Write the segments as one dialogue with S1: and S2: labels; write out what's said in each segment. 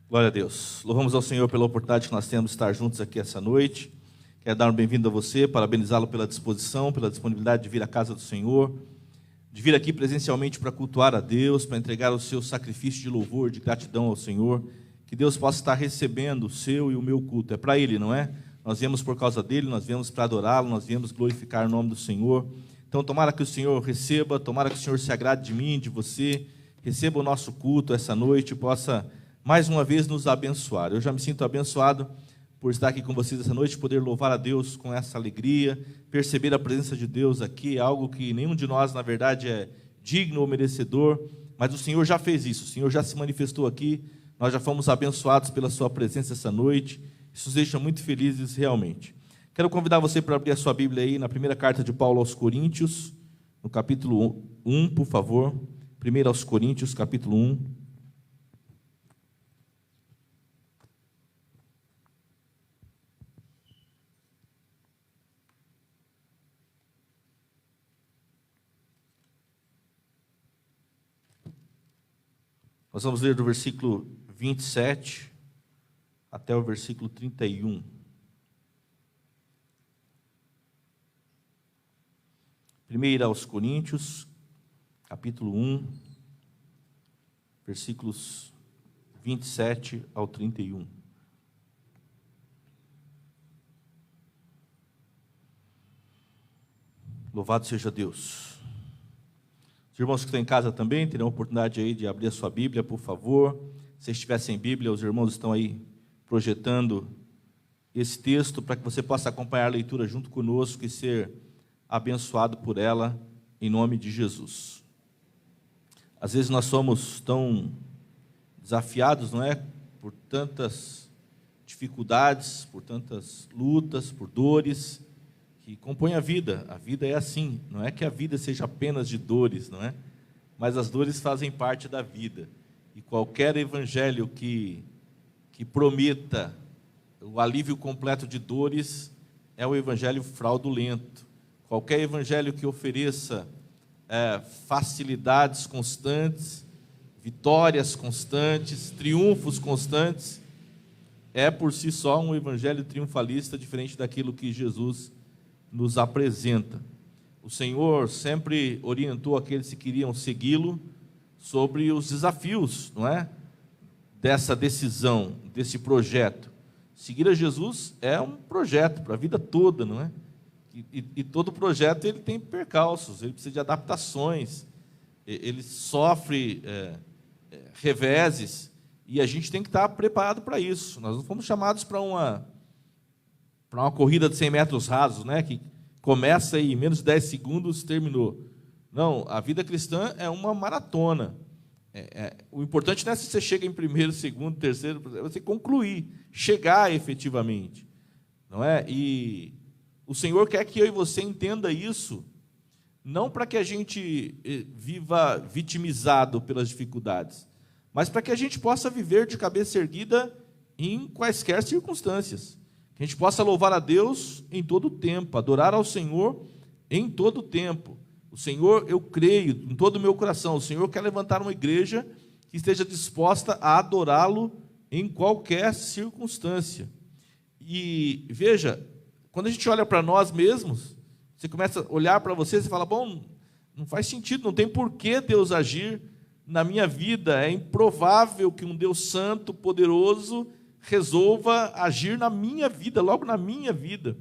S1: Glória a Deus. Louvamos ao Senhor pela oportunidade que nós temos de estar juntos aqui essa noite. Quero dar um bem-vindo a você, parabenizá-lo pela disposição, pela disponibilidade de vir à casa do Senhor, de vir aqui presencialmente para cultuar a Deus, para entregar o seu sacrifício de louvor, de gratidão ao Senhor. Que Deus possa estar recebendo o seu e o meu culto. É para Ele, não é? Nós viemos por causa dEle, nós viemos para adorá-lo, nós viemos glorificar o nome do Senhor. Então, tomara que o Senhor receba, tomara que o Senhor se agrade de mim, de você, receba o nosso culto essa noite e possa mais uma vez nos abençoar. Eu já me sinto abençoado por estar aqui com vocês essa noite, poder louvar a Deus com essa alegria, perceber a presença de Deus aqui, algo que nenhum de nós, na verdade, é digno ou merecedor, mas o Senhor já fez isso, o Senhor já se manifestou aqui, nós já fomos abençoados pela sua presença essa noite, isso nos deixa muito felizes realmente. Quero convidar você para abrir a sua Bíblia aí na primeira carta de Paulo aos Coríntios, no capítulo 1, por favor. 1 aos Coríntios, capítulo 1. Nós vamos ler do versículo 27 até o versículo 31. Primeiro aos Coríntios, capítulo 1, versículos 27 ao 31. Louvado seja Deus. Os irmãos que estão em casa também terão a oportunidade aí de abrir a sua Bíblia, por favor. Se estiver sem Bíblia, os irmãos estão aí projetando esse texto para que você possa acompanhar a leitura junto conosco e ser abençoado por ela, em nome de Jesus. Às vezes nós somos tão desafiados, não é? Por tantas dificuldades, por tantas lutas, por dores que compõem a vida. A vida é assim, não é que a vida seja apenas de dores, não é? Mas as dores fazem parte da vida. E qualquer evangelho que prometa o alívio completo de dores é o evangelho fraudulento. Qualquer evangelho que ofereça facilidades constantes, vitórias constantes, triunfos constantes, é por si só um evangelho triunfalista, diferente daquilo que Jesus nos apresenta. O Senhor sempre orientou aqueles que queriam segui-lo sobre os desafios, não é? Dessa decisão, desse projeto. Seguir a Jesus é um projeto para a vida toda, não é? E todo projeto ele tem percalços, ele precisa de adaptações, ele sofre reveses, e a gente tem que estar preparado para isso. Nós não fomos chamados para uma corrida de 100 metros rasos, né, que começa aí em menos de 10 segundos, terminou. Não, a vida cristã é uma maratona. O importante não é se você chega em primeiro, segundo, terceiro, é você concluir, chegar efetivamente, não é? E o Senhor quer que eu e você entenda isso, não para que a gente viva vitimizado pelas dificuldades, mas para que a gente possa viver de cabeça erguida em quaisquer circunstâncias. Que a gente possa louvar a Deus em todo o tempo, adorar ao Senhor em todo o tempo. O Senhor, eu creio, em todo o meu coração, o Senhor quer levantar uma igreja que esteja disposta a adorá-lo em qualquer circunstância. E veja, quando a gente olha para nós mesmos, você começa a olhar para você e fala, bom, não faz sentido, não tem por que Deus agir na minha vida. É improvável que um Deus santo, poderoso, resolva agir na minha vida, logo na minha vida.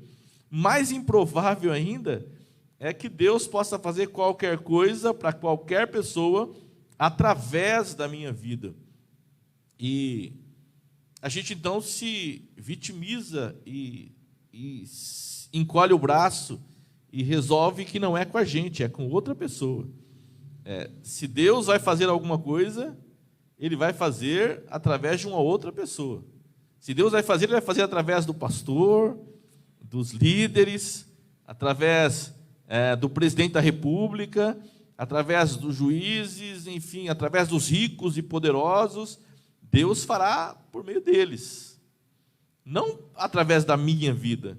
S1: Mais improvável ainda é que Deus possa fazer qualquer coisa para qualquer pessoa através da minha vida. E a gente então se vitimiza e encolhe o braço e resolve que não é com a gente, é com outra pessoa. Se Deus vai fazer alguma coisa, Ele vai fazer através de uma outra pessoa. Se Deus vai fazer, Ele vai fazer através do pastor, dos líderes, através do presidente da República, através dos juízes, enfim, através dos ricos e poderosos. Deus fará por meio deles, não através da minha vida.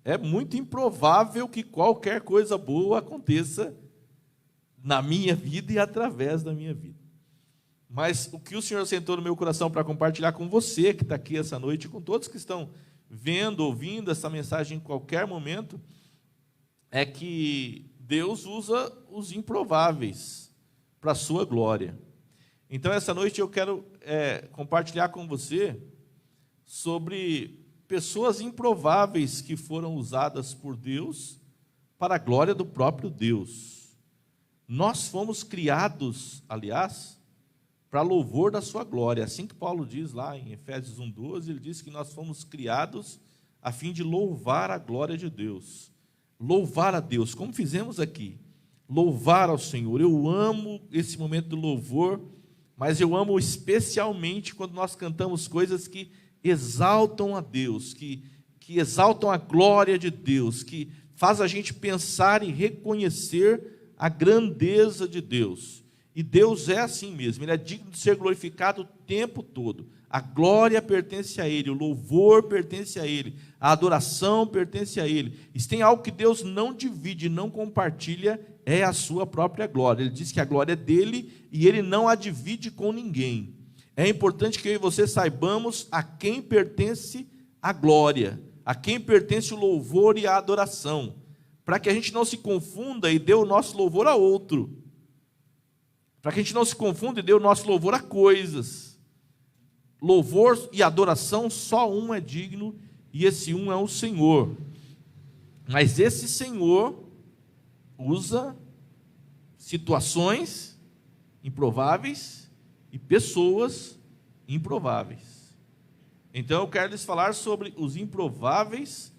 S1: É muito improvável que qualquer coisa boa aconteça na minha vida e através da minha vida. Mas o que o Senhor sentou no meu coração para compartilhar com você que está aqui essa noite, com todos que estão vendo, ouvindo essa mensagem em qualquer momento, é que Deus usa os improváveis para a sua glória. Então, essa noite eu quero compartilhar com você sobre pessoas improváveis que foram usadas por Deus para a glória do próprio Deus. Nós fomos criados, aliás, para louvor da sua glória. Assim que Paulo diz lá em Efésios 1:12, ele diz que nós fomos criados a fim de louvar a glória de Deus. Louvar a Deus, como fizemos aqui. Louvar ao Senhor. Eu amo esse momento do louvor, mas eu amo especialmente quando nós cantamos coisas que exaltam a Deus, que exaltam a glória de Deus, que faz a gente pensar e reconhecer a grandeza de Deus. E Deus é assim mesmo, Ele é digno de ser glorificado o tempo todo. A glória pertence a Ele, o louvor pertence a Ele, a adoração pertence a Ele. E se tem algo que Deus não divide, não compartilha, é a sua própria glória. Ele diz que a glória é dele e Ele não a divide com ninguém. É importante que eu e você saibamos a quem pertence a glória, a quem pertence o louvor e a adoração, para que a gente não se confunda e dê o nosso louvor a outro. Para que a gente não se confunda e dê o nosso louvor a coisas. Louvor e adoração, só um é digno, e esse um é o Senhor. Mas esse Senhor usa situações improváveis e pessoas improváveis. Então eu quero lhes falar sobre os improváveis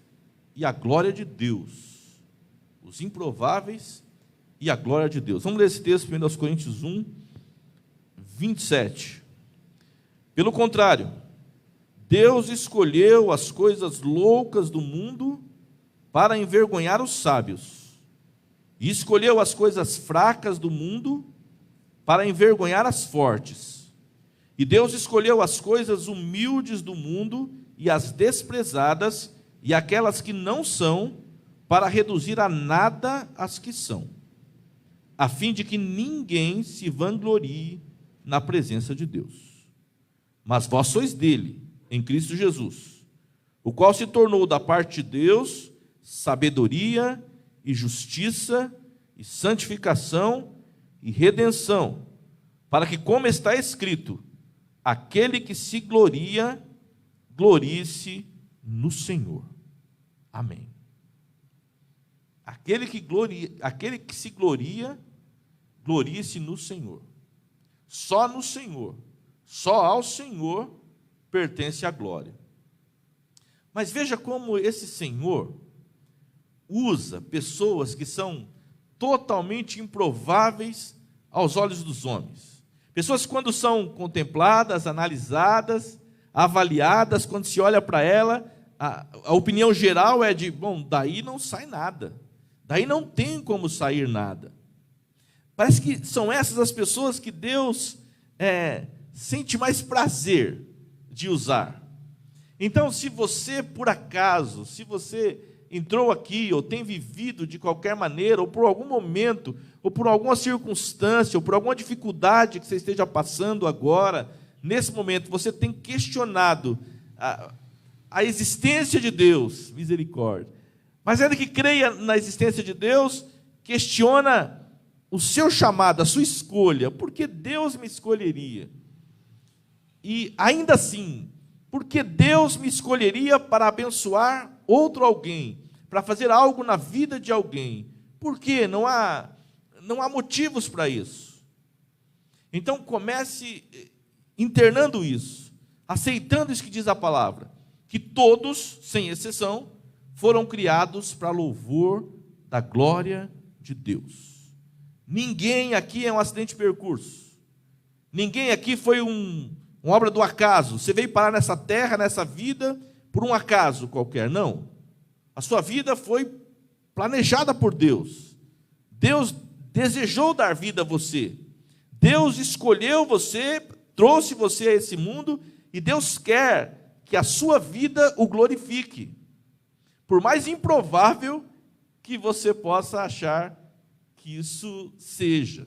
S1: e a glória de Deus. Os improváveis e a glória de Deus. Vamos ler esse texto, 1 Coríntios 1, 27. Pelo contrário, Deus escolheu as coisas loucas do mundo para envergonhar os sábios, e escolheu as coisas fracas do mundo para envergonhar as fortes. E Deus escolheu as coisas humildes do mundo e as desprezadas e aquelas que não são, para reduzir a nada as que são, a fim de que ninguém se vanglorie na presença de Deus. Mas vós sois dele, em Cristo Jesus, o qual se tornou da parte de Deus sabedoria e justiça e santificação e redenção, para que, como está escrito, aquele que se gloria, glorie-se no Senhor. Amém. Aquele que se gloria, glorie-se no Senhor. Só no Senhor, só ao Senhor pertence a glória. Mas veja como esse Senhor usa pessoas que são totalmente improváveis aos olhos dos homens. Pessoas que, quando são contempladas, analisadas, avaliadas, quando se olha para ela, a opinião geral é de, bom, daí não sai nada. Daí não tem como sair nada. Parece que são essas as pessoas que Deus sente mais prazer de usar. Então, se você, por acaso, se você entrou aqui, ou tem vivido de qualquer maneira, ou por algum momento, ou por alguma circunstância, ou por alguma dificuldade que você esteja passando agora, nesse momento, você tem questionado a existência de Deus, misericórdia. Mas ainda que creia na existência de Deus, questiona o seu chamado, a sua escolha. Por que Deus me escolheria? E ainda assim, por que Deus me escolheria para abençoar outro alguém, para fazer algo na vida de alguém? Por quê? Não há motivos para isso. Então comece internando isso, aceitando isso que diz a palavra, que todos, sem exceção, foram criados para louvor da glória de Deus. Ninguém aqui é um acidente de percurso. Ninguém aqui foi uma obra do acaso. Você veio parar nessa terra, nessa vida, por um acaso qualquer. Não. A sua vida foi planejada por Deus. Deus desejou dar vida a você. Deus escolheu você, trouxe você a esse mundo, e Deus quer que a sua vida o glorifique. Por mais improvável que você possa achar que isso seja.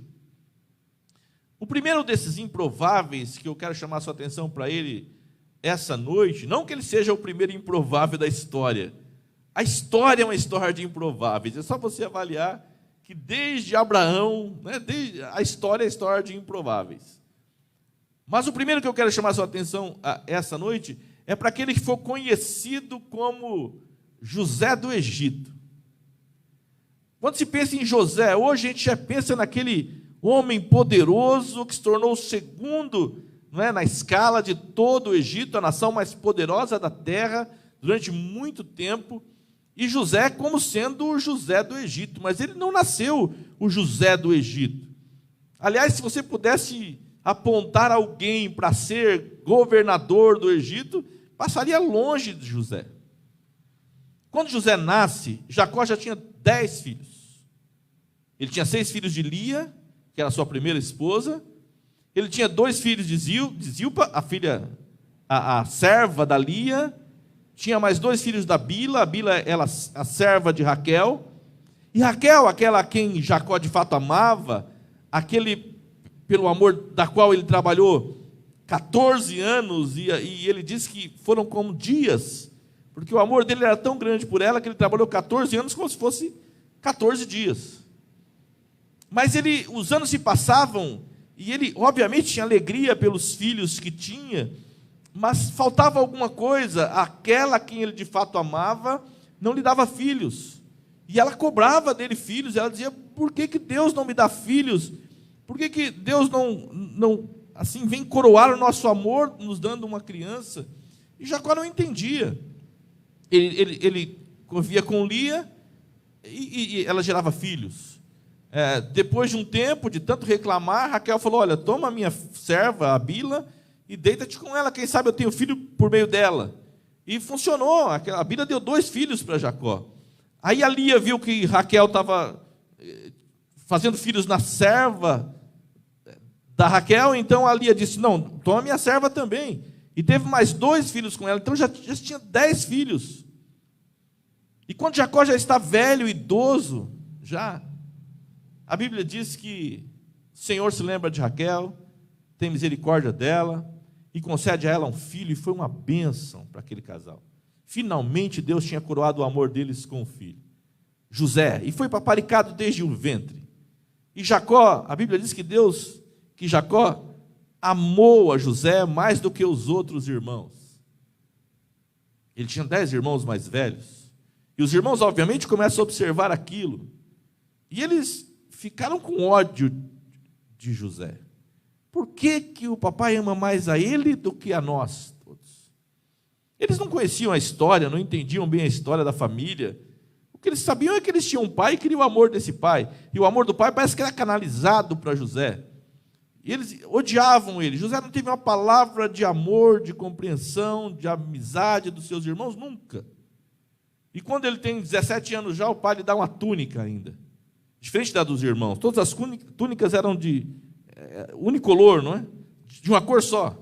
S1: O primeiro desses improváveis que eu quero chamar a sua atenção para ele essa noite, não que ele seja o primeiro improvável da história. A história é uma história de improváveis. É só você avaliar que desde Abraão, né, a história é a história de improváveis. Mas o primeiro que eu quero chamar a sua atenção essa noite é para aquele que foi conhecido como José do Egito. Quando se pensa em José, hoje a gente já pensa naquele homem poderoso que se tornou o segundo, não é, na escala de todo o Egito, a nação mais poderosa da terra, durante muito tempo, e José como sendo o José do Egito, mas ele não nasceu o José do Egito. Aliás, se você pudesse apontar alguém para ser governador do Egito, passaria longe de José. Quando José nasce, Jacó já tinha 10 filhos. Ele tinha 6 filhos de Lia, que era a sua primeira esposa. Ele tinha 2 filhos de Zilpa, a filha, a serva da Lia. Tinha mais 2 filhos da Bila. A Bila era a serva de Raquel. E Raquel, aquela a quem Jacó de fato amava, aquele pelo amor da qual ele trabalhou 14 anos, e ele disse que foram como dias, porque o amor dele era tão grande por ela que ele trabalhou 14 anos como se fosse 14 dias. Mas os anos se passavam, e ele obviamente tinha alegria pelos filhos que tinha, mas faltava alguma coisa. Aquela a quem ele de fato amava não lhe dava filhos, e ela cobrava dele filhos. Ela dizia: por que Deus não me dá filhos? Por que Deus não assim vem coroar o nosso amor nos dando uma criança? E Jacó não entendia. Ele convivia com Lia e ela gerava filhos. Depois de um tempo, de tanto reclamar, Raquel falou: olha, toma a minha serva, a Bila, e deita-te com ela, quem sabe eu tenho filho por meio dela. E funcionou. A Bila deu 2 filhos para Jacó. Aí a Lia viu que Raquel estava fazendo filhos na serva da Raquel, então a Lia disse: não, toma minha serva também. E teve mais 2 filhos com ela, então já tinha 10 filhos. E quando Jacó já está velho, idoso, a Bíblia diz que o Senhor se lembra de Raquel, tem misericórdia dela, e concede a ela um filho, e foi uma bênção para aquele casal. Finalmente Deus tinha coroado o amor deles com um filho, José, e foi paparicado desde o ventre. E Jacó, a Bíblia diz que Jacó amou a José mais do que os outros irmãos. Ele tinha 10 irmãos mais velhos, e os irmãos obviamente começam a observar aquilo, e eles ficaram com ódio de José. Por que o papai ama mais a ele do que a nós todos? Eles não conheciam a história, não entendiam bem a história da família. O que eles sabiam é que eles tinham um pai e queriam o amor desse pai. E o amor do pai parece que era canalizado para José. E eles odiavam ele. José não teve uma palavra de amor, de compreensão, de amizade dos seus irmãos, nunca. E quando ele tem 17 anos já, o pai lhe dá uma túnica ainda, diferente da dos irmãos. Todas as túnicas eram de unicolor, não é? De uma cor só.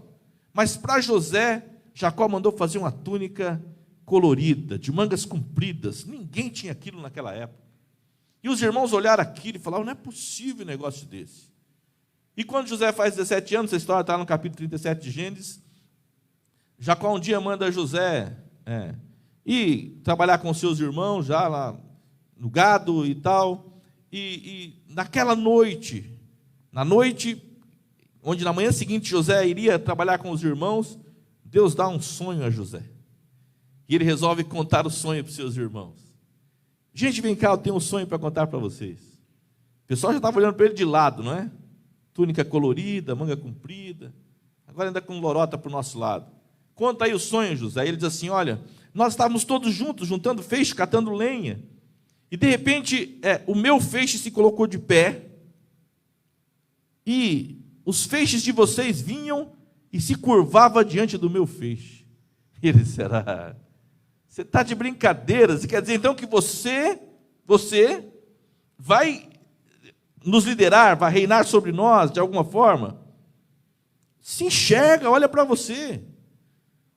S1: Mas para José, Jacó mandou fazer uma túnica colorida, de mangas compridas. Ninguém tinha aquilo naquela época. E os irmãos olharam aquilo e falaram: não é possível um negócio desse. E quando José faz 17 anos, essa história está no capítulo 37 de Gênesis, Jacó um dia manda José ir trabalhar com seus irmãos, já lá no gado e tal, e naquela noite, onde na manhã seguinte José iria trabalhar com os irmãos, Deus dá um sonho a José, e ele resolve contar o sonho para os seus irmãos. Gente, vem cá, eu tenho um sonho para contar para vocês. O pessoal já estava olhando para ele de lado, não é? Túnica colorida, manga comprida, agora ainda com lorota para o nosso lado. Conta aí o sonho, José. Aí ele diz assim: olha, nós estávamos todos juntos, juntando feixe, catando lenha, e de repente o meu feixe se colocou de pé, e os feixes de vocês vinham e se curvava diante do meu feixe. E ele disse: você está de brincadeira? Você quer dizer então que você vai nos liderar, vai reinar sobre nós de alguma forma? Se enxerga, olha para você,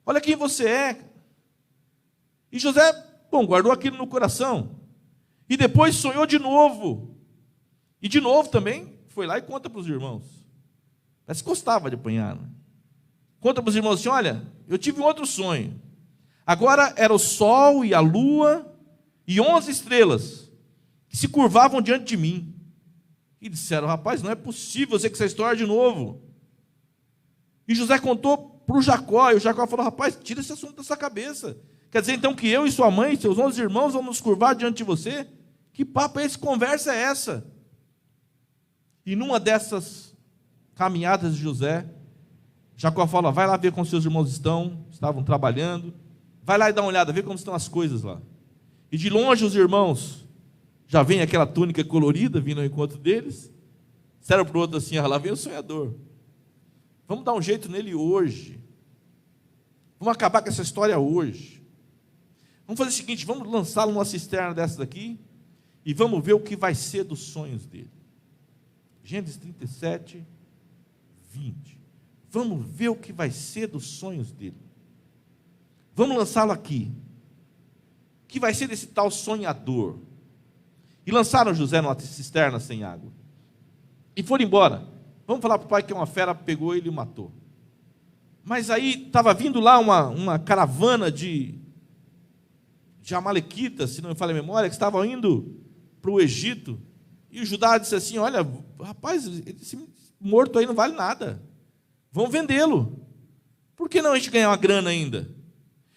S1: olha quem você é. E José, guardou aquilo no coração, e depois sonhou de novo, e de novo também foi lá e conta para os irmãos. Parece que gostava de apanhar. Né? Conta para os irmãos assim, olha, eu tive um outro sonho. Agora era o sol e a lua e 11 estrelas que se curvavam diante de mim. E disseram, rapaz, não é possível você com essa história de novo. E José contou para o Jacó, e o Jacó falou, rapaz, tira esse assunto da sua cabeça. Quer dizer então que eu e sua mãe, seus 11 irmãos, vamos nos curvar diante de você? Que papo é esse? Conversa é essa? E numa dessas caminhadas de José, Jacó fala, vai lá ver como seus irmãos estavam trabalhando, vai lá e dá uma olhada, vê como estão as coisas lá. E de longe os irmãos, já vem aquela túnica colorida vindo ao encontro deles, disseram para o outro assim, lá vem o sonhador. Vamos dar um jeito nele hoje. Vamos acabar com essa história hoje. Vamos fazer o seguinte, vamos lançá-lo numa cisterna dessa daqui e vamos ver o que vai ser dos sonhos dele. Gênesis 37, 20. Vamos ver o que vai ser dos sonhos dele. Vamos lançá-lo aqui. O que vai ser desse tal sonhador? E lançaram José numa cisterna sem água. E foram embora. Vamos falar para o pai que uma fera pegou ele e o matou. Mas aí estava vindo lá uma caravana de amalequitas, se não me falha a memória, que estavam indo para o Egito. E o Judá disse assim, olha, rapaz, esse morto aí não vale nada. Vamos vendê-lo. Por que não a gente ganhar uma grana ainda?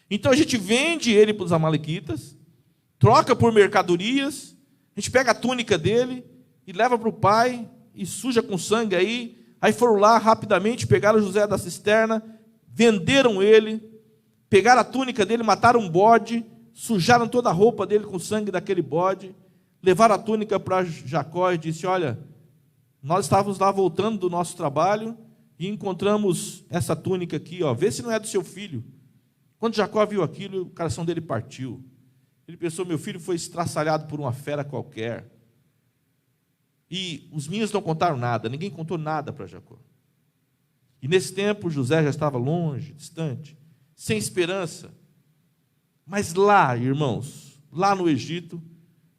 S1: Então a gente vende ele para os amalequitas, troca por mercadorias, a gente pega a túnica dele e leva para o pai e suja com sangue aí. Aí foram lá rapidamente, pegaram José da cisterna, venderam ele, pegaram a túnica dele, mataram um bode, sujaram toda a roupa dele com o sangue daquele bode, levaram a túnica para Jacó e disse, olha, nós estávamos lá voltando do nosso trabalho e encontramos essa túnica aqui, ó, vê se não é do seu filho. Quando Jacó viu aquilo, o coração dele partiu. Ele pensou, meu filho foi estraçalhado por uma fera qualquer. E os meninos não contaram nada, ninguém contou nada para Jacó. E nesse tempo, José já estava longe, distante, sem esperança. Mas lá, irmãos, lá no Egito,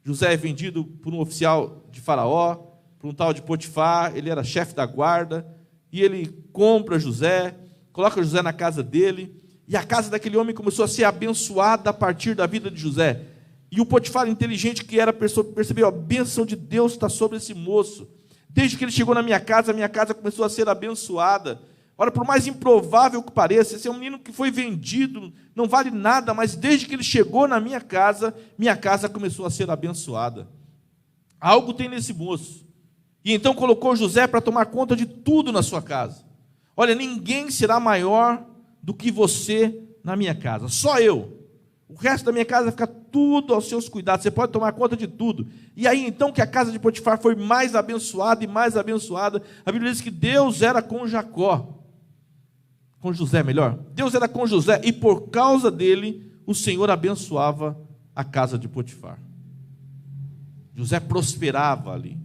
S1: José é vendido por um oficial de Faraó, por um tal de Potifar, ele era chefe da guarda, e ele compra José, coloca José na casa dele, e a casa daquele homem começou a ser abençoada a partir da vida de José. E o Potifar, inteligente que era, percebeu, a bênção de Deus está sobre esse moço. Desde que ele chegou na minha casa começou a ser abençoada. Ora, por mais improvável que pareça, esse é um menino que foi vendido, não vale nada, mas desde que ele chegou na minha casa começou a ser abençoada. Algo tem nesse moço. E então colocou José para tomar conta de tudo na sua casa. Olha, ninguém será maior do que você na minha casa, só eu. O resto da minha casa fica tudo aos seus cuidados, você pode tomar conta de tudo. E aí então que a casa de Potifar foi mais abençoada e mais abençoada, a Bíblia diz que Deus era com Jacó, com José melhor, Deus era com José, e por causa dele, o Senhor abençoava a casa de Potifar. José prosperava ali,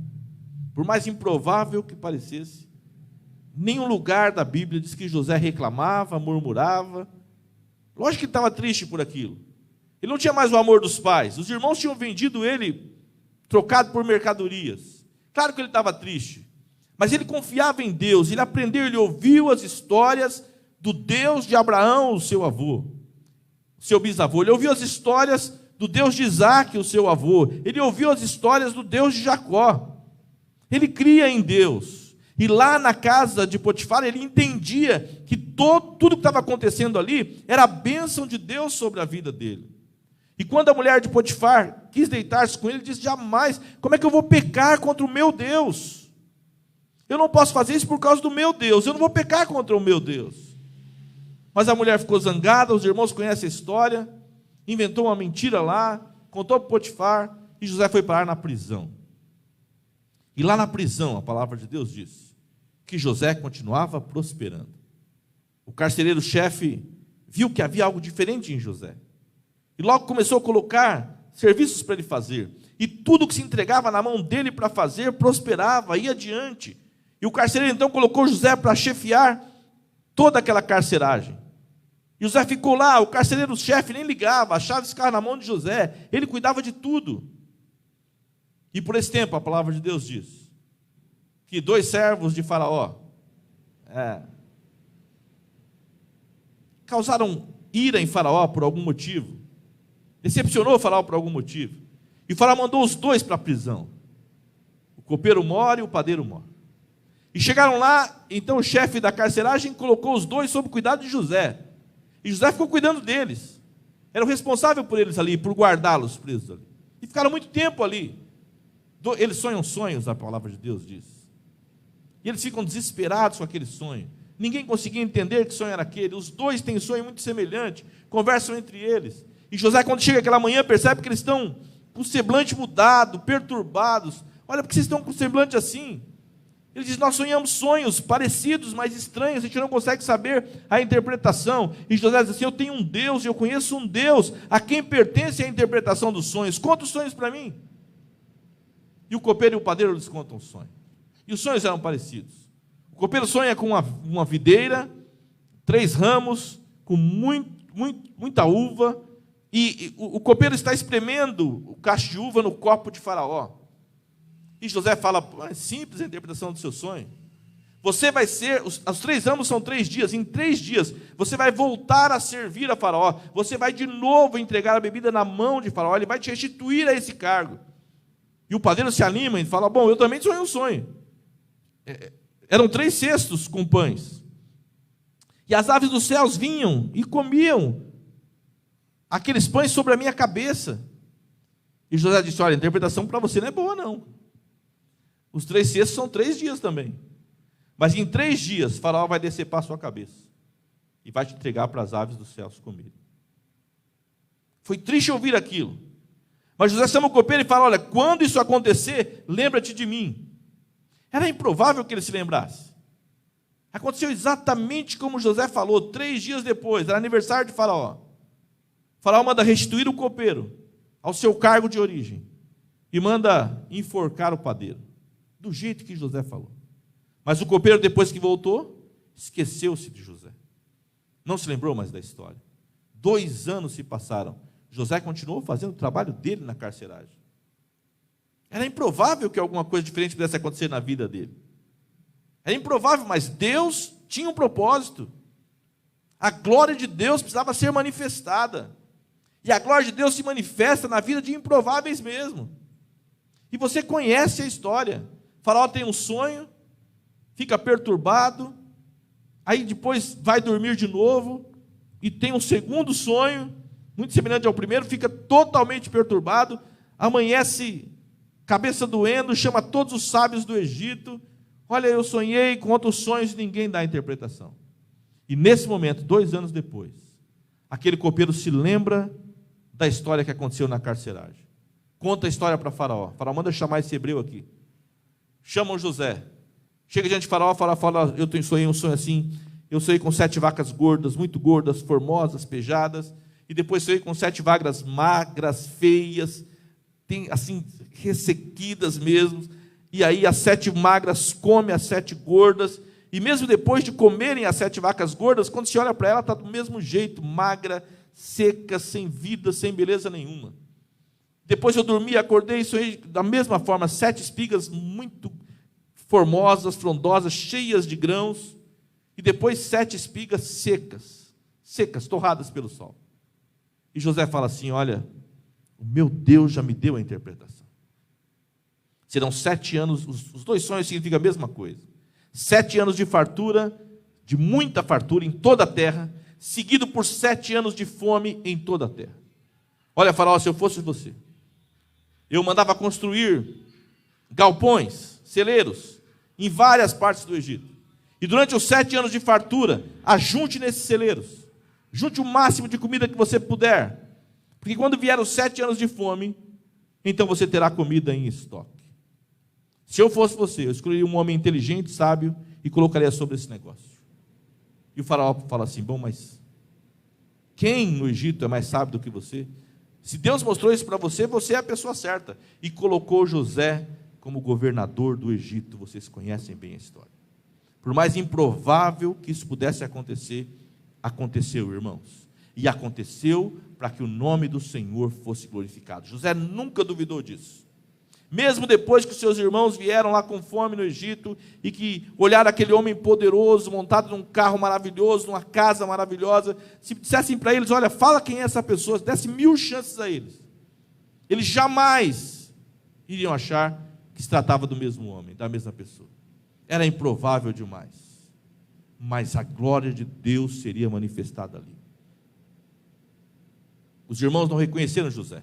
S1: por mais improvável que parecesse. Nenhum lugar da Bíblia diz que José reclamava, murmurava. Lógico que ele estava triste por aquilo. Ele não tinha mais o amor dos pais. Os irmãos tinham vendido ele, trocado por mercadorias. Claro que ele estava triste. Mas ele confiava em Deus. Ele aprendeu, ele ouviu as histórias do Deus de Abraão, o seu avô, seu bisavô. Ele ouviu as histórias do Deus de Isaac, o seu avô. Ele ouviu as histórias do Deus de Jacó. Ele cria em Deus. E lá na casa de Potifar, ele entendia que tudo que estava acontecendo ali era a bênção de Deus sobre a vida dele. E quando a mulher de Potifar quis deitar-se com ele, ele disse, jamais, como é que eu vou pecar contra o meu Deus? Eu não posso fazer isso por causa do meu Deus, eu não vou pecar contra o meu Deus. Mas a mulher ficou zangada, os irmãos conhecem a história, inventou uma mentira lá, contou para Potifar, e José foi parar na prisão. E lá na prisão, a palavra de Deus diz que José continuava prosperando. O carcereiro-chefe viu que havia algo diferente em José. E logo começou a colocar serviços para ele fazer. E tudo que se entregava na mão dele para fazer, prosperava, ia adiante. E o carcereiro então colocou José para chefiar toda aquela carceragem. E José ficou lá, o carcereiro-chefe nem ligava, a chave ficava na mão de José, ele cuidava de tudo. E por esse tempo, a palavra de Deus diz que 2 servos de Faraó causaram ira em Faraó por algum motivo. Decepcionou o Faraó por algum motivo. E o Faraó mandou os dois para a prisão. O copeiro mor e o padeiro mor. E chegaram lá, então o chefe da carceragem colocou os dois sob cuidado de José. E José ficou cuidando deles. Era o responsável por eles ali, por guardá-los presos ali. E ficaram muito tempo ali. Eles sonham sonhos, a palavra de Deus diz. E eles ficam desesperados com aquele sonho. Ninguém conseguia entender que sonho era aquele. Os dois têm sonho muito semelhante, conversam entre eles. E José, quando chega aquela manhã, percebe que eles estão com o semblante mudado, perturbados. Olha, por que vocês estão com o semblante assim? Ele diz, nós sonhamos sonhos parecidos, mas estranhos, a gente não consegue saber a interpretação. E José diz assim, eu tenho um Deus, eu conheço um Deus a quem pertence a interpretação dos sonhos. Conta os sonhos para mim. E o copeiro e o padeiro lhes contam os sonhos. E os sonhos eram parecidos. O copeiro sonha com uma videira, 3 ramos, com muita uva, e o copeiro está espremendo o cacho de uva no copo de Faraó. E José fala, é simples a interpretação do seu sonho. Você vai ser, os 3 ramos são 3 dias, em 3 dias você vai voltar a servir a Faraó, você vai de novo entregar a bebida na mão de Faraó, ele vai te restituir a esse cargo. E o padeiro se anima e fala, bom, eu também sonhei um sonho. Eram 3 cestos com pães. E as aves dos céus vinham e comiam aqueles pães sobre a minha cabeça. E José disse, olha, a interpretação para você não é boa não. Os 3 cestos são 3 dias também. Mas em 3 dias, Faraó vai decepar a sua cabeça. E vai te entregar para as aves dos céus comerem. Foi triste ouvir aquilo. Mas José chama o copeiro e fala, olha, quando isso acontecer, lembra-te de mim. Era improvável que ele se lembrasse. Aconteceu exatamente como José falou, 3 dias depois, era aniversário de Faraó. Faraó manda restituir o copeiro ao seu cargo de origem. E manda enforcar o padeiro. Do jeito que José falou. Mas o copeiro, depois que voltou, esqueceu-se de José. Não se lembrou mais da história. 2 anos se passaram. José continuou fazendo o trabalho dele na carceragem. Era improvável que alguma coisa diferente pudesse acontecer na vida dele. Era improvável, mas Deus tinha um propósito. A glória de Deus precisava ser manifestada. E a glória de Deus se manifesta na vida de improváveis mesmo. E você conhece a história. Faraó tem um sonho, fica perturbado, aí depois vai dormir de novo, e tem um segundo sonho, muito semelhante ao primeiro, fica totalmente perturbado, amanhece cabeça doendo, chama todos os sábios do Egito, olha, eu sonhei, conta os sonhos e ninguém dá a interpretação. E nesse momento, 2 anos depois, aquele copeiro se lembra da história que aconteceu na carceragem. Conta a história para Faraó. Faraó manda chamar esse hebreu aqui. Chamam José. Chega diante de Faraó, fala, eu sonhei um sonho assim, eu sonhei com 7 vacas gordas, muito gordas, formosas, pejadas, e depois sonhei com 7 vacas magras, feias, assim, ressequidas mesmo, e aí as 7 magras comem as 7 gordas, e mesmo depois de comerem as 7 vacas gordas, quando se olha para ela, está do mesmo jeito, magra, seca, sem vida, sem beleza nenhuma. Depois eu dormi, acordei e sonhei da mesma forma, 7 espigas muito formosas, frondosas, cheias de grãos, e depois 7 espigas secas, torradas pelo sol. E José fala assim, olha, o meu Deus já me deu a interpretação. Serão 7 anos, os 2 sonhos significam a mesma coisa. 7 anos de fartura, de muita fartura em toda a terra, seguido por 7 anos de fome em toda a terra. Olha, Faraó, se eu fosse você, eu mandava construir galpões, celeiros, em várias partes do Egito. E durante os 7 anos de fartura, ajunte nesses celeiros. Junte o máximo de comida que você puder. Porque quando vier os 7 anos de fome, então você terá comida em estoque. Se eu fosse você, eu escolheria um homem inteligente, sábio, e colocaria sobre esse negócio. E o faraó fala assim, bom, mas quem no Egito é mais sábio do que você? Se Deus mostrou isso para você, você é a pessoa certa. E colocou José como governador do Egito. Vocês conhecem bem a história. Por mais improvável que isso pudesse acontecer, aconteceu, irmãos. E aconteceu para que o nome do Senhor fosse glorificado. José nunca duvidou disso. Mesmo depois que os seus irmãos vieram lá com fome no Egito e que olharam aquele homem poderoso, montado num carro maravilhoso, numa casa maravilhosa, se dissessem para eles, olha, fala quem é essa pessoa, se desse 1000 chances a eles, eles jamais iriam achar que se tratava do mesmo homem, da mesma pessoa. Era improvável demais. Mas a glória de Deus seria manifestada ali. Os irmãos não reconheceram José.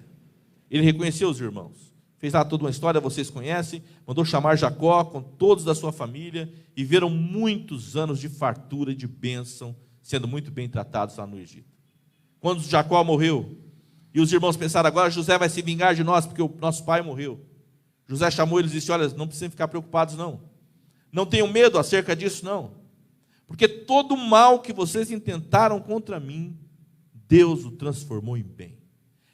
S1: Ele reconheceu os irmãos. Fez lá toda uma história, vocês conhecem. Mandou chamar Jacó com todos da sua família. E viram muitos anos de fartura e de bênção, sendo muito bem tratados lá no Egito. Quando Jacó morreu, e os irmãos pensaram, agora José vai se vingar de nós, porque o nosso pai morreu. José chamou eles e disse, olha, não precisam ficar preocupados não. Não tenham medo acerca disso não. Porque todo o mal que vocês intentaram contra mim, Deus o transformou em bem.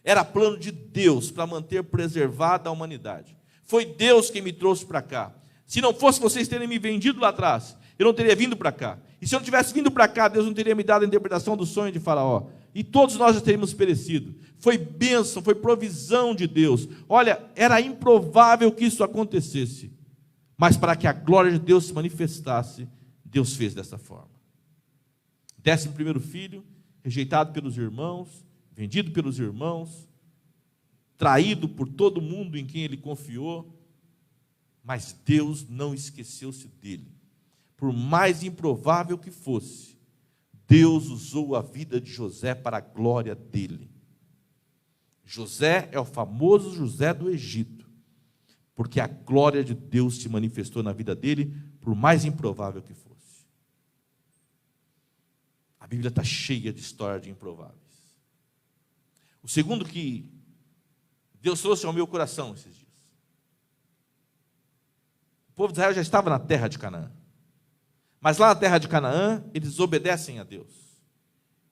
S1: Era plano de Deus para manter preservada a humanidade. Foi Deus quem me trouxe para cá. Se não fosse vocês terem me vendido lá atrás, eu não teria vindo para cá. E se eu não tivesse vindo para cá, Deus não teria me dado a interpretação do sonho de Faraó. E todos nós já teríamos perecido. Foi bênção, foi provisão de Deus. Olha, era improvável que isso acontecesse. Mas para que a glória de Deus se manifestasse, Deus fez dessa forma. 11º filho, rejeitado pelos irmãos, vendido pelos irmãos, traído por todo mundo em quem ele confiou, mas Deus não esqueceu-se dele. Por mais improvável que fosse, Deus usou a vida de José para a glória dele. José é o famoso José do Egito, porque a glória de Deus se manifestou na vida dele, por mais improvável que fosse. A Bíblia está cheia de histórias de improváveis. O segundo que Deus trouxe ao meu coração esses dias. O povo de Israel já estava na terra de Canaã. Mas lá na terra de Canaã, eles desobedecem a Deus.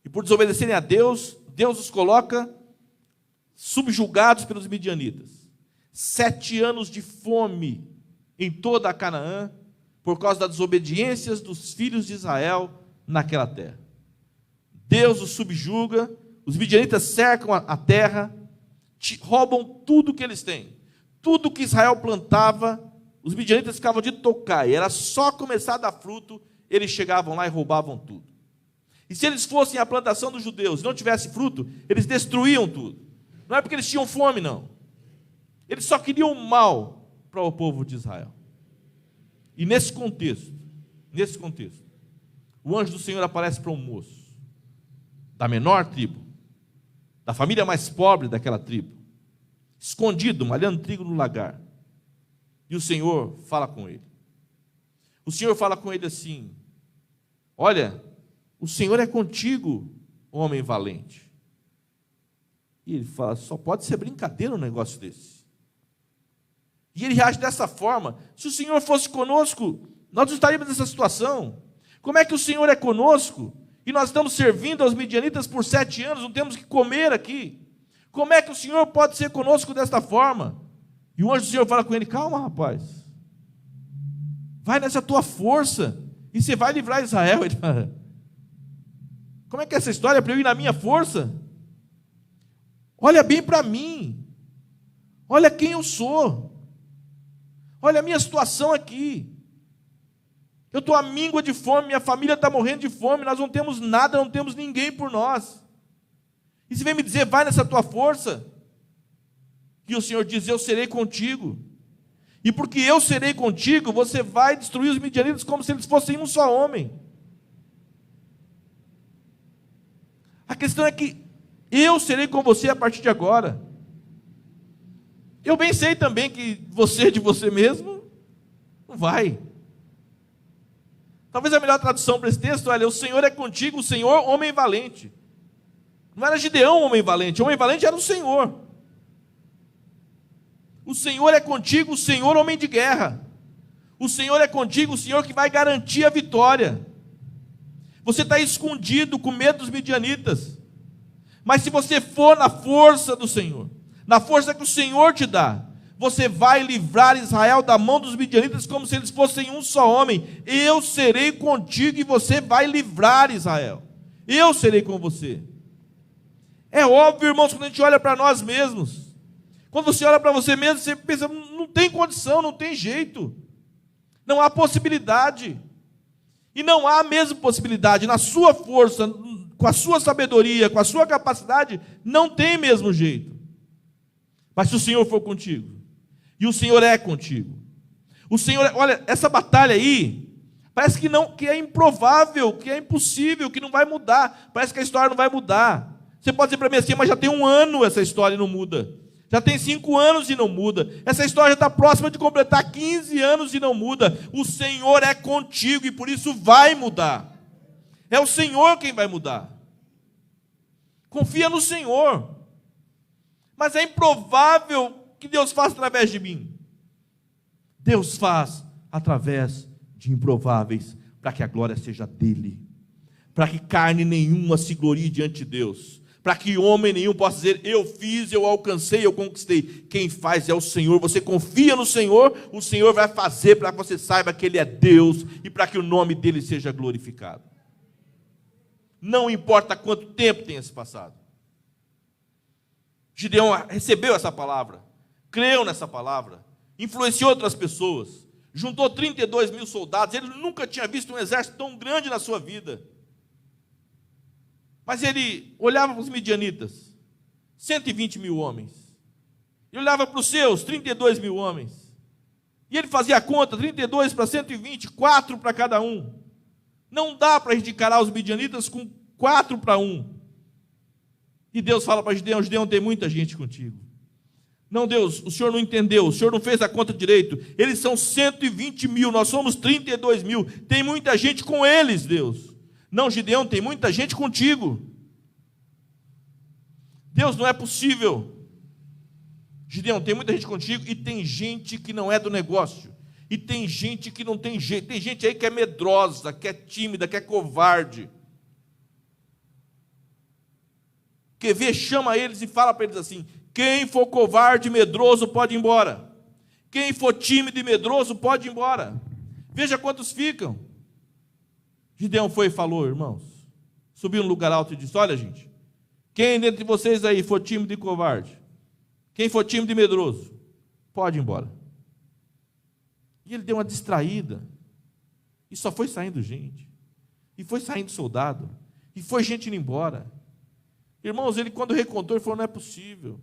S1: E por desobedecerem a Deus, Deus os coloca subjugados pelos midianitas. 7 anos de fome em toda a Canaã, por causa das desobediências dos filhos de Israel naquela terra. Deus os subjuga, os midianitas cercam a terra, roubam tudo que eles têm. Tudo que Israel plantava, os midianitas ficavam de tocaia. Era só começar a dar fruto, eles chegavam lá e roubavam tudo. E se eles fossem a plantação dos judeus e não tivesse fruto, eles destruíam tudo. Não é porque eles tinham fome, não. Eles só queriam o mal para o povo de Israel. E nesse contexto, o anjo do Senhor aparece para um moço da menor tribo, da família mais pobre daquela tribo, escondido, malhando trigo no lagar. E o Senhor fala com ele. O Senhor fala com ele assim, olha, o Senhor é contigo, homem valente. E ele fala, só pode ser brincadeira um negócio desse. E ele reage dessa forma, se o Senhor fosse conosco, nós não estaríamos nessa situação. Como é que o Senhor é conosco? E nós estamos servindo aos midianitas por 7 anos, não temos que comer aqui. Como é que o Senhor pode ser conosco desta forma? E o anjo do Senhor fala com ele, calma rapaz, vai nessa tua força, e você vai livrar Israel. Ele fala, como é que é essa história para eu ir na minha força? Olha bem para mim, olha quem eu sou, olha a minha situação aqui. Eu estou à míngua de fome, minha família está morrendo de fome, nós não temos nada, não temos ninguém por nós. E você vem me dizer, vai nessa tua força? E o Senhor diz, eu serei contigo. E porque eu serei contigo, você vai destruir os midianitas como se eles fossem um só homem. A questão é que eu serei com você a partir de agora. Eu bem sei também que você de você mesmo não vai. Talvez a melhor tradução para esse texto, olha, o Senhor é contigo, o Senhor, homem valente. Não era Gideão, homem valente era o Senhor. O Senhor é contigo, o Senhor, homem de guerra. O Senhor é contigo, o Senhor que vai garantir a vitória. Você está escondido com medo dos midianitas. Mas se você for na força do Senhor, na força que o Senhor te dá, você vai livrar Israel da mão dos midianitas como se eles fossem um só homem. Eu serei contigo e você vai livrar Israel. Eu serei com você. É óbvio, irmãos, quando a gente olha para nós mesmos, Quando você olha para você mesmo, você pensa, não tem condição, não tem jeito. Não há possibilidade. E não há mesmo possibilidade. Na sua força, com a sua sabedoria, com a sua capacidade, não tem mesmo jeito. Mas se o Senhor for contigo, e o Senhor é contigo, o Senhor, olha, essa batalha aí, parece que não, que é improvável, que é impossível, que não vai mudar. Parece que a história não vai mudar. Você pode dizer para mim assim, mas já tem 1 ano essa história e não muda. Já tem 5 anos e não muda. Essa história já está próxima de completar 15 anos e não muda. O Senhor é contigo e por isso vai mudar. É o Senhor quem vai mudar. Confia no Senhor. Mas é improvável que Deus faça através de mim. Deus faz através de improváveis, para que a glória seja dele, para que carne nenhuma se glorie diante de Deus, para que homem nenhum possa dizer, eu fiz, eu alcancei, eu conquistei. Quem faz é o Senhor. Você confia no Senhor, o Senhor vai fazer para que você saiba que Ele é Deus e para que o nome dele seja glorificado. Não importa quanto tempo tenha se passado. Gideão recebeu essa palavra, creu nessa palavra, influenciou outras pessoas, juntou 32 mil soldados. Ele nunca tinha visto um exército tão grande na sua vida. Mas ele olhava para os midianitas, 120 mil homens. E olhava para os seus, 32 mil homens. E ele fazia a conta, 32 para 120, 4 para cada um. Não dá para a gente encarar os midianitas com 4 para 1. E Deus fala para Gideão, Gideão, tem muita gente contigo. Não, Deus, o Senhor não entendeu, o Senhor não fez a conta direito. Eles são 120 mil, nós somos 32 mil. Tem muita gente com eles, Deus. Não, Gideão, tem muita gente contigo. Deus, não é possível. Gideão, tem muita gente contigo e tem gente que não é do negócio. E tem gente que não tem jeito. Tem gente aí que é medrosa, que é tímida, que é covarde. Quer ver, chama eles e fala para eles assim, quem for covarde e medroso pode ir embora. Quem for tímido e medroso pode ir embora. Veja quantos ficam. Gideão foi e falou, irmãos, subiu no lugar alto e disse, olha gente, quem dentre vocês aí for tímido e covarde, quem for tímido e medroso, pode ir embora. E ele deu uma distraída, e só foi saindo gente, e foi saindo soldado, e foi gente indo embora. Irmãos, ele quando recontou, ele falou, não é possível,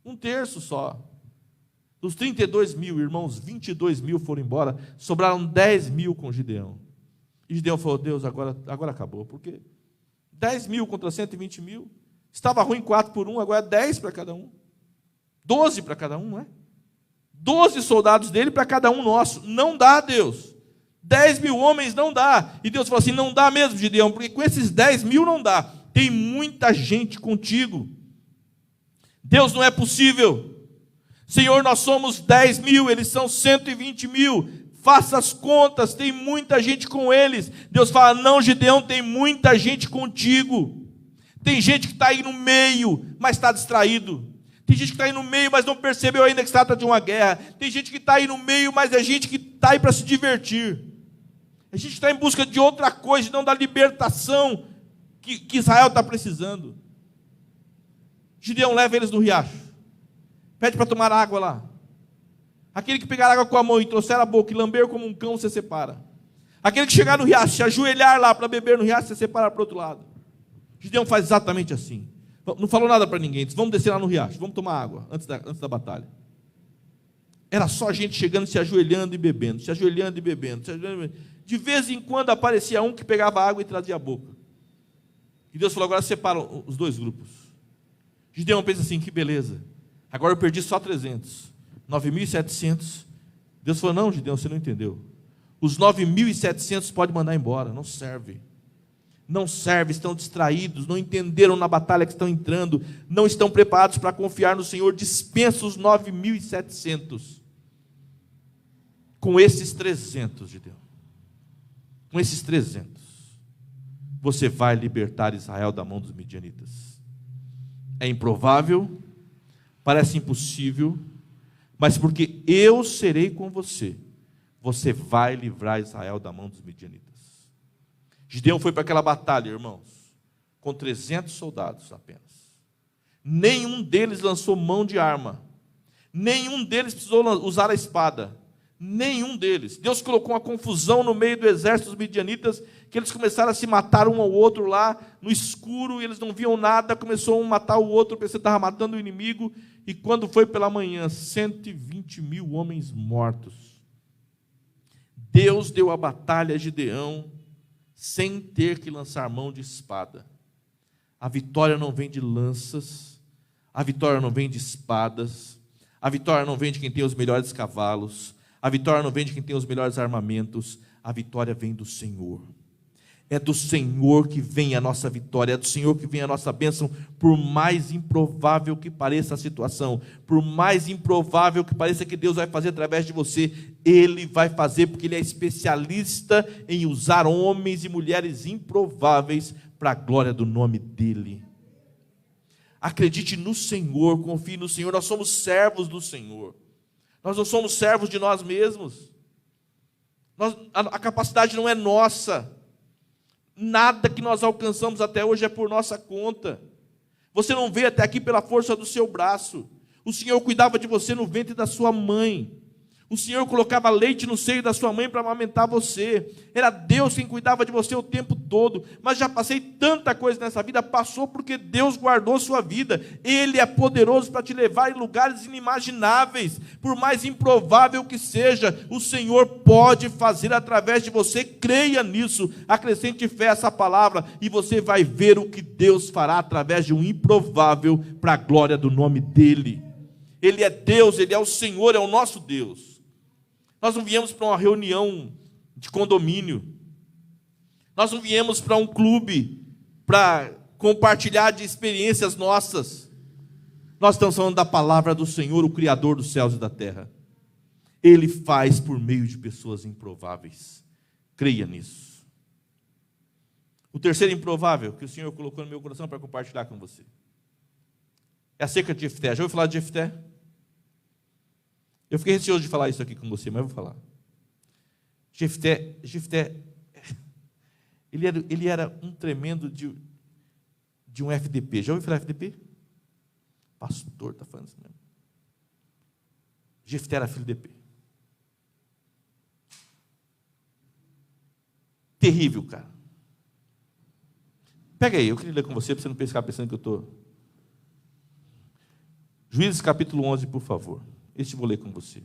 S1: 1/3 só. Dos 32 mil, irmãos, 22 mil foram embora, sobraram 10 mil com Gideão. E Gideão falou, Deus, agora acabou, porque 10 mil contra 120 mil, estava ruim 4 por 1, agora é 10 para cada um, 12 para cada um, não é? 12 soldados dele para cada um nosso, não dá, Deus, 10 mil homens não dá, e Deus falou assim, não dá mesmo, Gideão, porque com esses 10 mil não dá, tem muita gente contigo, Deus, não é possível, Senhor, nós somos 10 mil, eles são 120 mil, faça as contas, tem muita gente com eles. Deus fala, não, Gideão, tem muita gente contigo. Tem gente que está aí no meio, mas está distraído. Tem gente que está aí no meio, mas não percebeu ainda que se trata de uma guerra. Tem gente que está aí no meio, mas é gente que está aí para se divertir. A gente está em busca de outra coisa, não da libertação que Israel está precisando. Gideão leva eles no riacho. Pede para tomar água lá. Aquele que pegar água com a mão e trouxer a boca e lamber como um cão, você separa. Aquele que chegar no riacho, se ajoelhar lá para beber no riacho, você separa para o outro lado. Gideão faz exatamente assim. Não falou nada para ninguém, disse, vamos descer lá no riacho, vamos tomar água, antes da batalha. Era só gente chegando, se ajoelhando e bebendo, se ajoelhando e bebendo, se ajoelhando e bebendo. De vez em quando aparecia um que pegava água e trazia a boca. E Deus falou, agora separa os dois grupos. Gideão pensa assim, que beleza, agora eu perdi só 300. 9.700, Deus falou, não, Gideão, você não entendeu, os 9.700 pode mandar embora, não serve, estão distraídos, não entenderam na batalha que estão entrando, não estão preparados para confiar no Senhor, dispensa os 9.700, com esses 300, Gideão, com esses 300, você vai libertar Israel da mão dos midianitas, é improvável, parece impossível, mas porque eu serei com você, você vai livrar Israel da mão dos midianitas. Gideão foi para aquela batalha, irmãos, com 300 soldados apenas. Nenhum deles lançou mão de arma. Nenhum deles precisou usar a espada. Nenhum deles. Deus colocou uma confusão no meio do exército dos midianitas, que eles começaram a se matar um ao outro lá no escuro, e eles não viam nada, começou um a matar o outro, pensando que estava matando o inimigo, e quando foi pela manhã, 120 mil homens mortos. Deus deu a batalha a Gideão, sem ter que lançar mão de espada. A vitória não vem de lanças, a vitória não vem de espadas, a vitória não vem de quem tem os melhores cavalos, a vitória não vem de quem tem os melhores armamentos, a vitória vem do Senhor. É do Senhor que vem a nossa vitória, é do Senhor que vem a nossa bênção, por mais improvável que pareça a situação, por mais improvável que pareça que Deus vai fazer através de você, Ele vai fazer, porque Ele é especialista em usar homens e mulheres improváveis para a glória do nome dEle. Acredite no Senhor, confie no Senhor, nós somos servos do Senhor, nós não somos servos de nós mesmos, a capacidade não é nossa, nada que nós alcançamos até hoje é por nossa conta, você não veio até aqui pela força do seu braço, o Senhor cuidava de você no ventre da sua mãe, o Senhor colocava leite no seio da sua mãe para amamentar você, era Deus quem cuidava de você o tempo todo, mas já passei tanta coisa nessa vida, passou porque Deus guardou sua vida, Ele é poderoso para te levar em lugares inimagináveis, por mais improvável que seja, o Senhor pode fazer através de você, creia nisso, acrescente fé a essa palavra, e você vai ver o que Deus fará através de um improvável, para a glória do nome dEle. Ele é Deus, Ele é o Senhor, é o nosso Deus. Nós não viemos para uma reunião de condomínio, nós não viemos para um clube para compartilhar de experiências nossas, nós estamos falando da palavra do Senhor, o Criador dos céus e da terra. Ele faz por meio de pessoas improváveis, creia nisso. O terceiro improvável que o Senhor colocou no meu coração para compartilhar com você é acerca de Jefté. Já ouviu falar de Jefté? Eu fiquei receoso de falar isso aqui com você, mas eu vou falar. Jefté, ele era um tremendo de um FDP. Já ouviu falar FDP? Pastor está falando isso mesmo. Jefté era filho de FDP. Terrível, cara. Pega aí, eu queria ler com você, para você não ficar pensando que eu estou... Juízes capítulo 11, por favor. Este eu vou ler com você.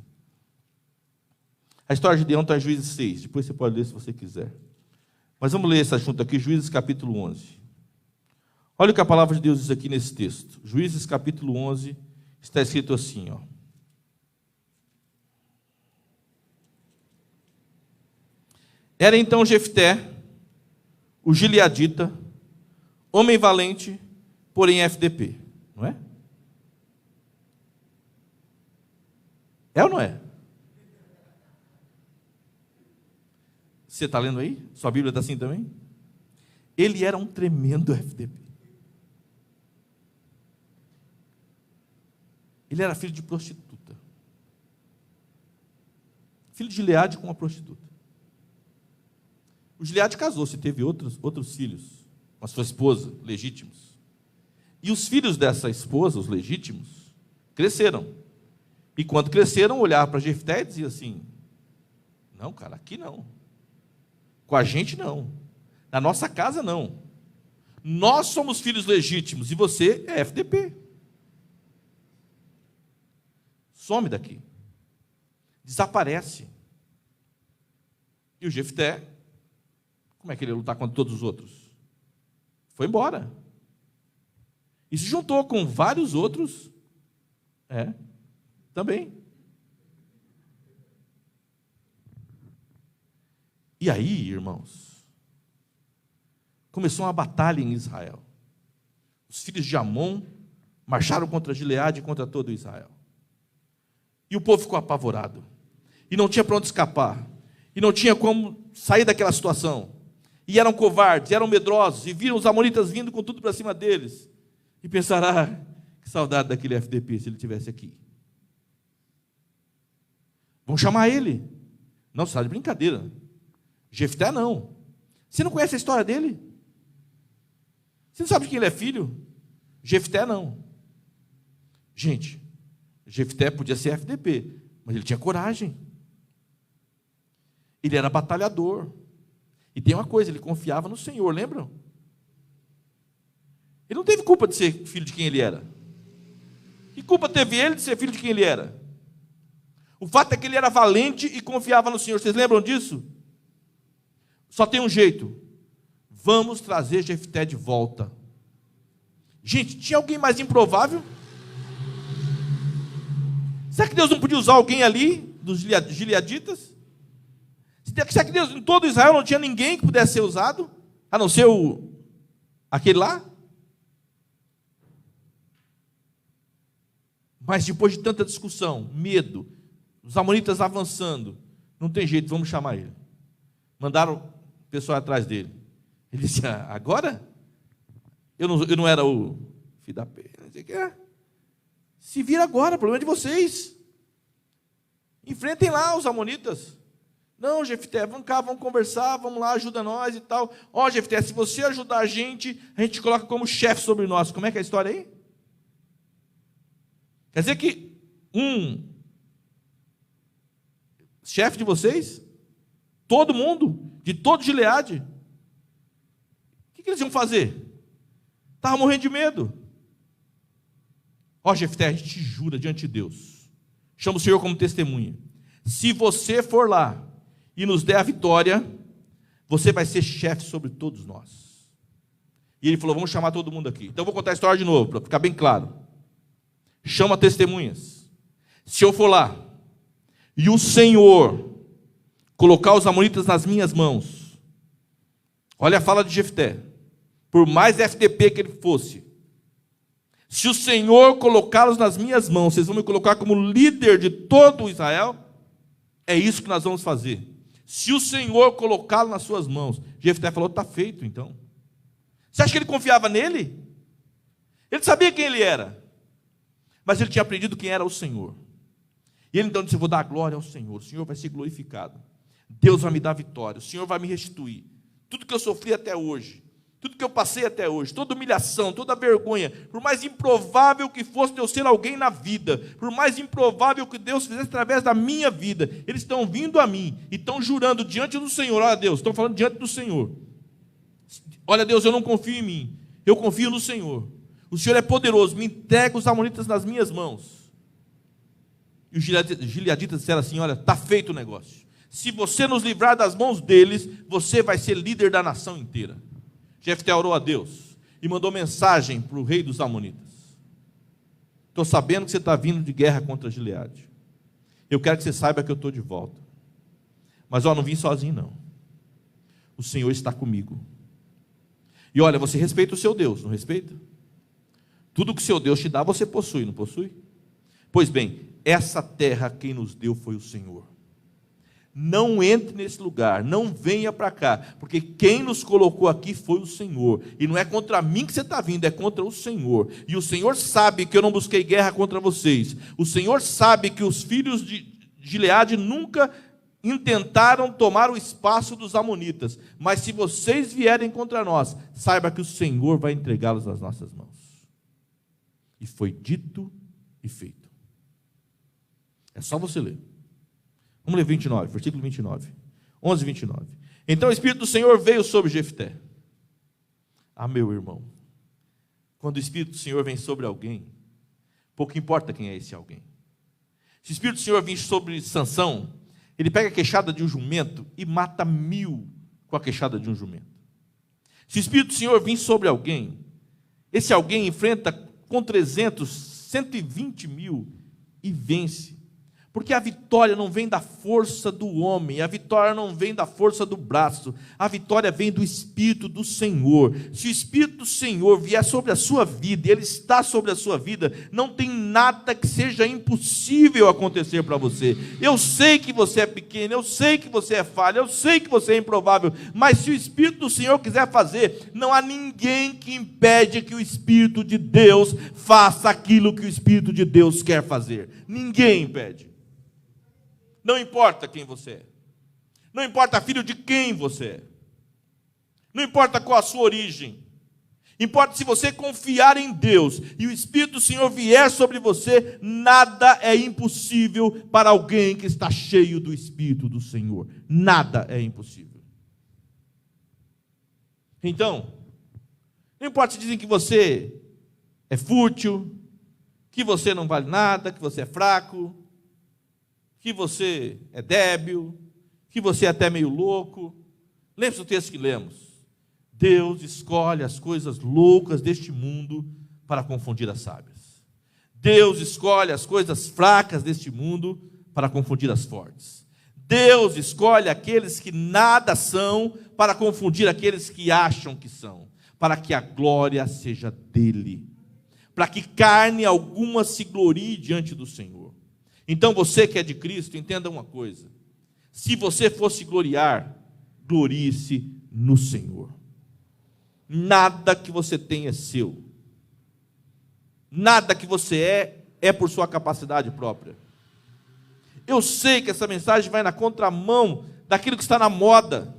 S1: A história de Gideão está em Juízes 6. Depois você pode ler se você quiser. Mas vamos ler esse assunto aqui, Juízes capítulo 11. Olha o que a palavra de Deus diz aqui nesse texto. Juízes capítulo 11, está escrito assim, ó. Era então Jefté, o gileadita, homem valente, porém FDP. Não é? É ou não é? Você está lendo aí? Sua Bíblia está assim também? Ele era um tremendo FDP. Ele era filho de prostituta. Filho de Gileade com uma prostituta. O Gileade casou-se, teve outros filhos com a sua esposa, legítimos. E os filhos dessa esposa, os legítimos, cresceram. E quando cresceram, olhavam para Jefté e diziam assim: não, cara, aqui não. Com a gente não. Na nossa casa não. Nós somos filhos legítimos e você é FDP. Some daqui. Desaparece. E o Jefté, como é que ele ia lutar contra todos os outros? Foi embora. E se juntou com vários outros. Também. E aí, irmãos, começou uma batalha em Israel. Os filhos de Amon marcharam contra Gileade e contra todo Israel. E o povo ficou apavorado. E não tinha para onde escapar. E não tinha como sair daquela situação. E eram covardes, eram medrosos, e viram os amonitas vindo com tudo para cima deles. E pensaram: que saudade daquele FDP se ele estivesse aqui. Vão chamar ele. Não, você está de brincadeira. Jefté não. Você não conhece a história dele? Você não sabe de quem ele é filho? Jefté não. Gente, Jefté podia ser FDP, mas ele tinha coragem. Ele era batalhador. E tem uma coisa, ele confiava no Senhor, lembram? Ele não teve culpa de ser filho de quem ele era. Que culpa teve ele de ser filho de quem ele era? O fato é que ele era valente e confiava no Senhor. Vocês lembram disso? Só tem um jeito. Vamos trazer Jefté de volta. Gente, tinha alguém mais improvável? Será que Deus não podia usar alguém ali, dos gileaditas? Será que Deus, em todo Israel, não tinha ninguém que pudesse ser usado? A não ser aquele lá? Mas depois de tanta discussão, medo, os amonitas avançando, não tem jeito, vamos chamar ele. Mandaram o pessoal atrás dele. Ele disse, agora? Eu não era o filho da pena. Se vira agora, o problema é de vocês. Enfrentem lá os amonitas. Não, Jefté, vamos cá, vamos conversar, vamos lá, ajuda nós e tal. Ó, Jefté, se você ajudar a gente coloca como chefe sobre nós. Como é que é a história aí? Quer dizer que chefe de vocês, todo mundo, de todo Gileade, o que eles iam fazer? Estavam morrendo de medo. Ó, Jefté, a gente jura diante de Deus, chama o Senhor como testemunha, se você for lá e nos der a vitória, você vai ser chefe sobre todos nós. E ele falou, vamos chamar todo mundo aqui. Então eu vou contar a história de novo, para ficar bem claro. Chama testemunhas. Se eu for lá e o Senhor colocar os amonitas nas minhas mãos, olha a fala de Jefté, por mais FDP que ele fosse, se o Senhor colocá-los nas minhas mãos, vocês vão me colocar como líder de todo Israel? É isso que nós vamos fazer. Se o Senhor colocá-lo nas suas mãos, Jefté falou, está feito então. Você acha que ele confiava nele? Ele sabia quem ele era, mas ele tinha aprendido quem era o Senhor. E ele então disse, eu vou dar a glória ao Senhor, o Senhor vai ser glorificado. Deus vai me dar vitória, o Senhor vai me restituir. Tudo que eu sofri até hoje, tudo que eu passei até hoje, toda humilhação, toda vergonha, por mais improvável que fosse eu ser alguém na vida, por mais improvável que Deus fizesse através da minha vida, eles estão vindo a mim e estão jurando diante do Senhor. Olha Deus, estão falando diante do Senhor. Olha Deus, eu não confio em mim, eu confio no Senhor. O Senhor é poderoso, me entrega os amonitas nas minhas mãos. E os gileaditas disseram assim, olha, está feito o negócio. Se você nos livrar das mãos deles, você vai ser líder da nação inteira. Jefté orou a Deus e mandou mensagem para o rei dos amonitas. Estou sabendo que você está vindo de guerra contra Gileade. Eu quero que você saiba que eu estou de volta. Mas não vim sozinho não. O Senhor está comigo. E olha, você respeita o seu Deus, não respeita? Tudo que o seu Deus te dá, você possui, não possui? Pois bem, essa terra quem nos deu foi o Senhor. Não entre nesse lugar, não venha para cá, porque quem nos colocou aqui foi o Senhor. E não é contra mim que você está vindo, é contra o Senhor. E o Senhor sabe que eu não busquei guerra contra vocês. O Senhor sabe que os filhos de Gileade nunca intentaram tomar o espaço dos amonitas. Mas se vocês vierem contra nós, saiba que o Senhor vai entregá-los nas nossas mãos. E foi dito e feito. É só você ler. Vamos ler 29, versículo 29. 11, 29. Então o Espírito do Senhor veio sobre Jefté. Meu irmão, quando o Espírito do Senhor vem sobre alguém, pouco importa quem é esse alguém. Se o Espírito do Senhor vir sobre Sansão, ele pega a queixada de um jumento e mata 1000 com a queixada de um jumento. Se o Espírito do Senhor vir sobre alguém, esse alguém enfrenta com 300, 120 mil e vence. Porque a vitória não vem da força do homem, a vitória não vem da força do braço, a vitória vem do Espírito do Senhor. Se o Espírito do Senhor vier sobre a sua vida, e Ele está sobre a sua vida, não tem nada que seja impossível acontecer para você. Eu sei que você é pequeno, eu sei que você é falho, eu sei que você é improvável, mas se o Espírito do Senhor quiser fazer, não há ninguém que impede que o Espírito de Deus faça aquilo que o Espírito de Deus quer fazer. Ninguém impede. Não importa quem você é. Não importa filho de quem você é. Não importa qual a sua origem. Importa se você confiar em Deus e o Espírito do Senhor vier sobre você, nada é impossível para alguém que está cheio do Espírito do Senhor. Nada é impossível. Então, não importa se dizem que você é fútil, que você não vale nada, que você é fraco, que você é débil, que você é até meio louco. Lembre-se do texto que lemos. Deus escolhe as coisas loucas deste mundo para confundir as sábias. Deus escolhe as coisas fracas deste mundo para confundir as fortes. Deus escolhe aqueles que nada são para confundir aqueles que acham que são, para que a glória seja dele, para que carne alguma se glorie diante do Senhor. Então você que é de Cristo, entenda uma coisa: se você fosse gloriar, glorie-se no Senhor. Nada que você tem é seu. Nada que você é por sua capacidade própria. Eu sei que essa mensagem vai na contramão daquilo que está na moda.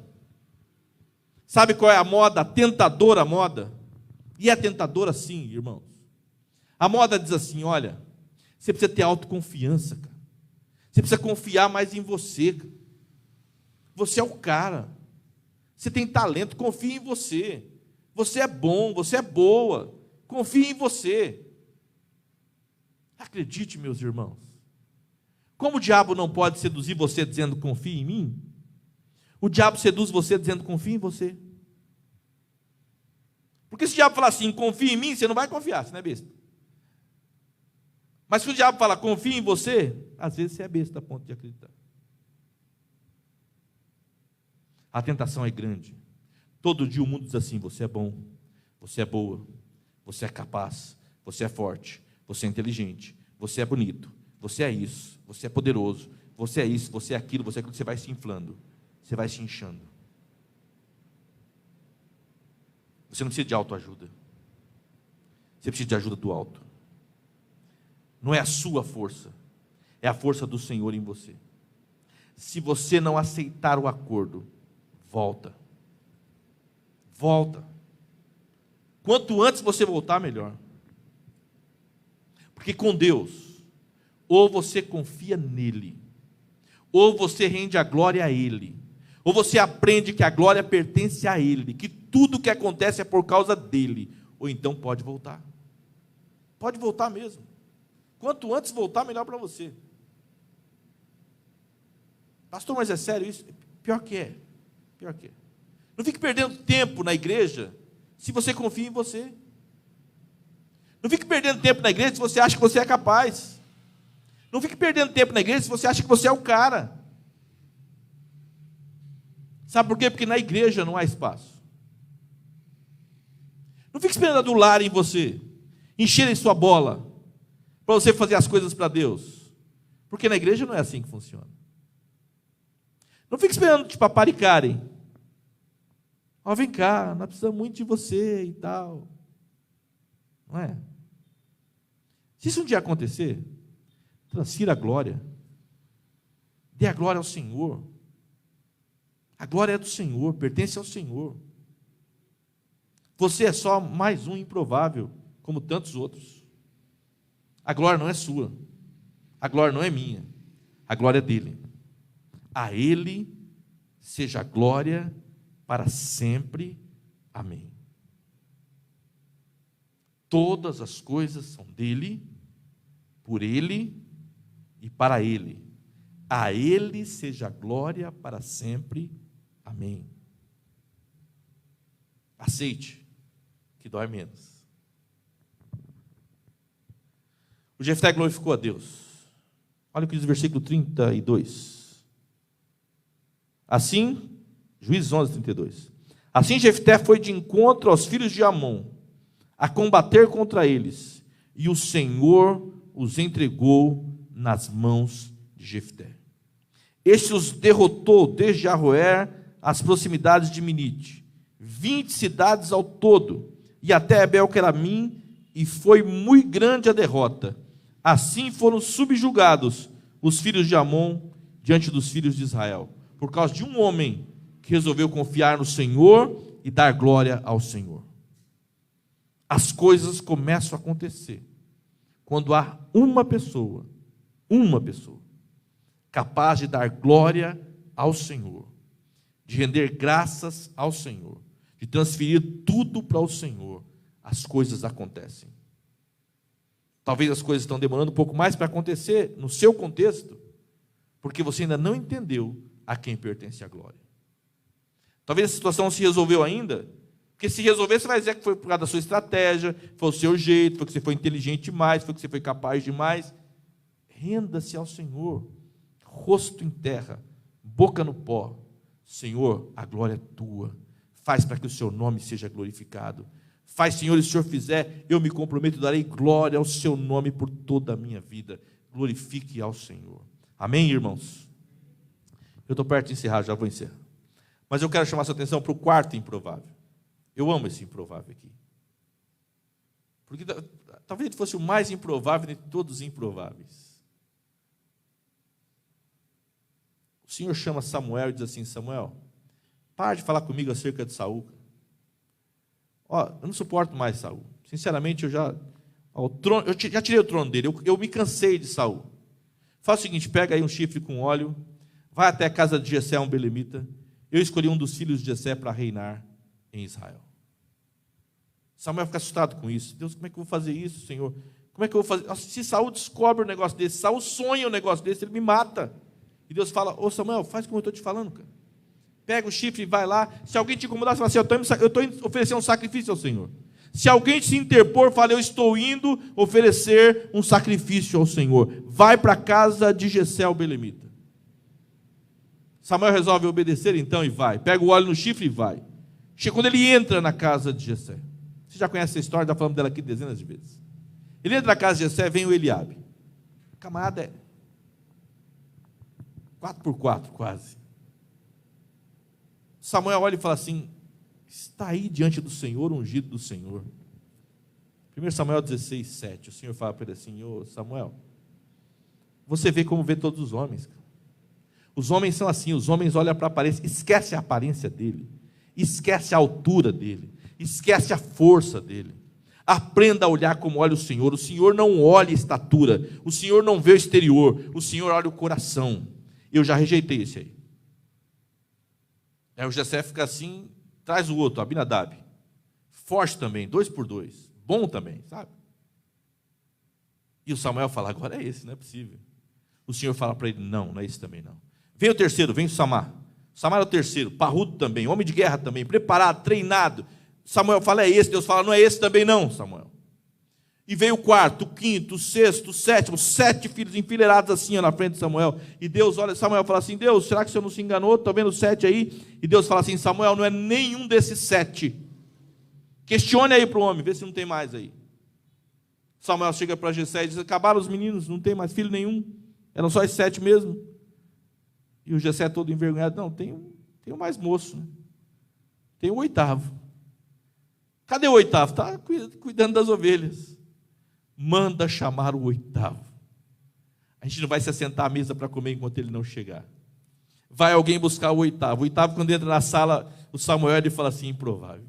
S1: Sabe qual é a moda? A tentadora moda. E é tentadora sim, irmãos. A moda diz assim: olha, você precisa ter autoconfiança, cara. Você precisa confiar mais em você, cara. Você é o cara. Você tem talento, confie em você. Você é bom, você é boa. Confie em você. Acredite, meus irmãos. Como o diabo não pode seduzir você dizendo confie em mim, o diabo seduz você dizendo confie em você. Porque se o diabo falar assim, confie em mim, você não vai confiar, você não é besta. Mas se o diabo falar confie em você, às vezes você é besta a ponto de acreditar. A tentação é grande. Todo dia o mundo diz assim: você é bom, você é boa, você é capaz, você é forte, você é inteligente, você é bonito, você é isso, você é poderoso, você é isso, você é aquilo, você é aquilo. Você vai se inflando, você vai se inchando. Você não precisa de autoajuda. Você precisa de ajuda do alto. Não é a sua força, é a força do Senhor em você. Se você não aceitar o acordo, volta. Volta. Quanto antes você voltar, melhor. Porque com Deus, ou você confia nele, ou você rende a glória a ele, ou você aprende que a glória pertence a ele, que tudo que acontece é por causa dele, ou então pode voltar. Pode voltar mesmo. Quanto antes voltar, melhor para você. Pastor, mas é sério isso? Pior que é. Pior que é. Não fique perdendo tempo na igreja se você confia em você. Não fique perdendo tempo na igreja se você acha que você é capaz. Não fique perdendo tempo na igreja se você acha que você é o cara. Sabe por quê? Porque na igreja não há espaço. Não fique esperando adularem você, encherem sua bola, para você fazer as coisas para Deus. Porque na igreja não é assim que funciona. Não fique esperando te paparicarem. Ó, vem cá, nós precisamos muito de você e tal. Não é? Se isso um dia acontecer, transfira a glória. Dê a glória ao Senhor. A glória é do Senhor, pertence ao Senhor. Você é só mais um improvável, como tantos outros. A glória não é sua. A glória não é minha. A glória é dele. A ele seja a glória para sempre. Amém. Todas as coisas são dele, por ele e para ele. A ele seja a glória para sempre. Amém. Aceite, que dói menos. O Jefté glorificou a Deus. Olha o que diz o versículo 32. Assim, Juízes 11, 32. Assim Jefté foi de encontro aos filhos de Amon, a combater contra eles, e o Senhor os entregou nas mãos de Jefté. Este os derrotou desde Aroer às proximidades de Minite, 20 cidades ao todo, e até Abel-Queramim, e foi muito grande a derrota. Assim foram subjugados os filhos de Amon diante dos filhos de Israel, por causa de um homem que resolveu confiar no Senhor e dar glória ao Senhor. As coisas começam a acontecer quando há uma pessoa, capaz de dar glória ao Senhor, de render graças ao Senhor, de transferir tudo para o Senhor. As coisas acontecem. Talvez as coisas estão demorando um pouco mais para acontecer no seu contexto, porque você ainda não entendeu a quem pertence a glória. Talvez a situação não se resolveu ainda, porque se resolver, você vai dizer que foi por causa da sua estratégia, foi o seu jeito, foi que você foi inteligente demais, foi que você foi capaz demais. Renda-se ao Senhor, rosto em terra, boca no pó. Senhor, a glória é tua, faz para que o seu nome seja glorificado. Faz, Senhor, e se o Senhor fizer, eu me comprometo, darei glória ao seu nome por toda a minha vida. Glorifique ao Senhor. Amém, irmãos? Eu estou perto de encerrar, já vou encerrar. Mas eu quero chamar a sua atenção para o quarto improvável. Eu amo esse improvável aqui. Porque talvez ele fosse o mais improvável de todos os improváveis. O Senhor chama Samuel e diz assim: Samuel, para de falar comigo acerca de Saul. Eu não suporto mais Saul. Sinceramente, eu já tirei o trono dele. Eu me cansei de Saul. Faz o seguinte: pega aí um chifre com óleo, vai até a casa de Jessé, um belemita. Eu escolhi um dos filhos de Jessé para reinar em Israel. Samuel fica assustado com isso. Deus, como é que eu vou fazer isso, Senhor? Como é que eu vou fazer? Se Saul descobre um negócio desse, Saul sonha um negócio desse, ele me mata. E Deus fala: ô Samuel, faz como eu estou te falando, cara. Pega o chifre e vai lá. Se alguém te incomodar, você fala assim: eu estou oferecendo um sacrifício ao Senhor. Se alguém se interpor, fala: eu estou indo oferecer um sacrifício ao Senhor. Vai para a casa de Jessé, o belemita. Samuel resolve obedecer então e vai. Pega o óleo no chifre e vai. Quando ele entra na casa de Jessé. Você já conhece essa história, já falamos dela aqui dezenas de vezes. Ele entra na casa de Jessé, vem o Eliabe. O camarada é 4x4 quase. Samuel olha e fala assim: está aí diante do Senhor, ungido do Senhor. 1 Samuel 16, 7. O Senhor fala para ele assim: ô Samuel, você vê como vê todos os homens. Os homens são assim, os homens olham para a aparência, esquece a aparência dele, esquece a altura dele, esquece a força dele. Aprenda a olhar como olha o Senhor. O Senhor não olha a estatura, o Senhor não vê o exterior, o Senhor olha o coração. Eu já rejeitei esse aí. Aí o Jessé fica assim, traz o outro, Abinadab. Forte também, 2x2. Bom também, sabe? E o Samuel fala: agora é esse, não é possível. O Senhor fala para ele: não é esse também não. Vem o terceiro, vem o Samar. Samar é o terceiro, parrudo também, homem de guerra também, preparado, treinado. Samuel fala: é esse. Deus fala: não é esse também não, Samuel. E veio o quarto, o quinto, o sexto, o sétimo, 7 filhos enfileirados assim na frente de Samuel. E Deus olha, Samuel fala assim: Deus, será que o Senhor não se enganou? Estou vendo 7 aí. E Deus fala assim: Samuel, não é nenhum desses 7. Questione aí para o homem, vê se não tem mais aí. Samuel chega para Jessé e diz: acabaram os meninos, não tem mais filho nenhum. Eram só os 7 mesmo. E o Jessé todo envergonhado: não, tem um mais moço, né? Tem o 8º. Cadê o 8º? Está cuidando das ovelhas. Manda chamar o 8º. A gente não vai se assentar à mesa para comer enquanto ele não chegar. Vai alguém buscar o 8º. O 8º, quando entra na sala, o Samuel, ele fala assim: improvável.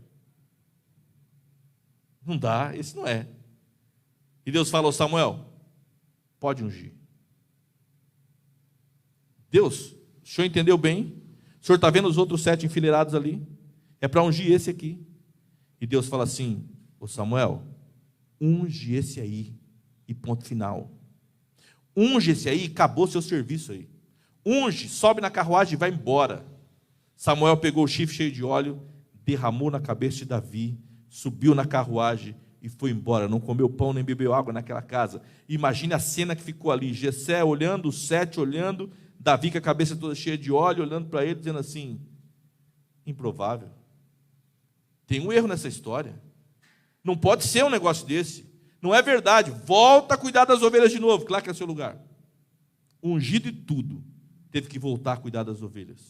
S1: Não dá, esse não é. E Deus fala: Samuel, pode ungir. Deus, o senhor entendeu bem? O senhor está vendo os outros 7 enfileirados ali? É para ungir esse aqui. E Deus fala assim: ô Samuel, unge esse aí, e ponto final. Unge esse aí, acabou seu serviço aí. Unge, sobe na carruagem e vai embora. Samuel pegou o chifre cheio de óleo, derramou na cabeça de Davi, subiu na carruagem e foi embora. Não comeu pão nem bebeu água naquela casa. Imagine a cena que ficou ali: Jessé olhando, os 7 olhando, Davi com a cabeça toda cheia de óleo, olhando para ele, dizendo assim: improvável. Tem um erro nessa história. Não pode ser um negócio desse. Não é verdade. Volta a cuidar das ovelhas de novo, claro que é seu lugar. Ungido e tudo, teve que voltar a cuidar das ovelhas.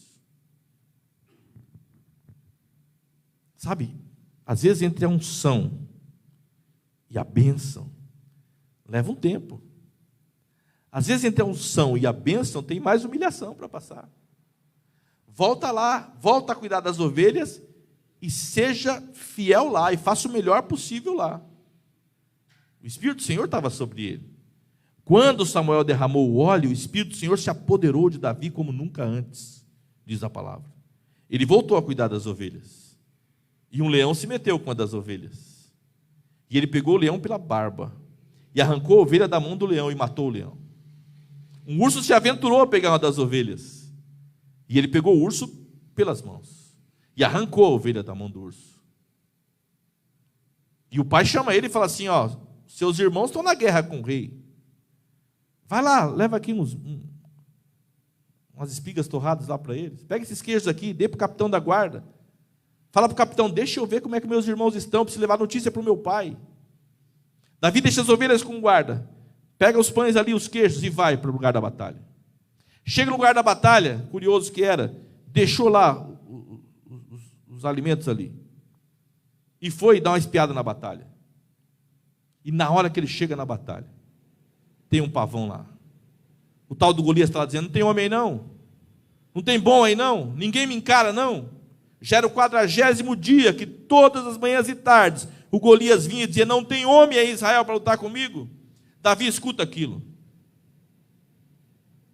S1: Sabe, às vezes entre a unção e a bênção leva um tempo. Às vezes entre a unção e a bênção tem mais humilhação para passar. Volta lá, volta a cuidar das ovelhas e seja fiel lá, e faça o melhor possível lá. O Espírito do Senhor estava sobre ele. Quando Samuel derramou o óleo, o Espírito do Senhor se apoderou de Davi como nunca antes, diz a palavra. Ele voltou a cuidar das ovelhas. E um leão se meteu com uma das ovelhas. E ele pegou o leão pela barba e arrancou a ovelha da mão do leão e matou o leão. Um urso se aventurou a pegar uma das ovelhas. E ele pegou o urso pelas mãos e arrancou a ovelha da mão do urso. E o pai chama ele e fala assim, ó, seus irmãos estão na guerra com o rei. Vai lá, leva aqui umas espigas torradas lá para eles. Pega esses queijos aqui, dê para o capitão da guarda. Fala para o capitão, deixa eu ver como é que meus irmãos estão, preciso levar notícia para o meu pai. Davi deixa as ovelhas com o guarda. Pega os pães ali, os queijos, e vai para o lugar da batalha. Chega no lugar da batalha, curioso que era, deixou lá os alimentos ali. E foi dar uma espiada na batalha. E na hora que ele chega na batalha, tem um pavão lá. O tal do Golias está lá dizendo, não tem homem aí não? Não tem bom aí não? Ninguém me encara não? Já era o 40º dia que todas as manhãs e tardes o Golias vinha e dizia, não tem homem aí em Israel para lutar comigo? Davi escuta aquilo.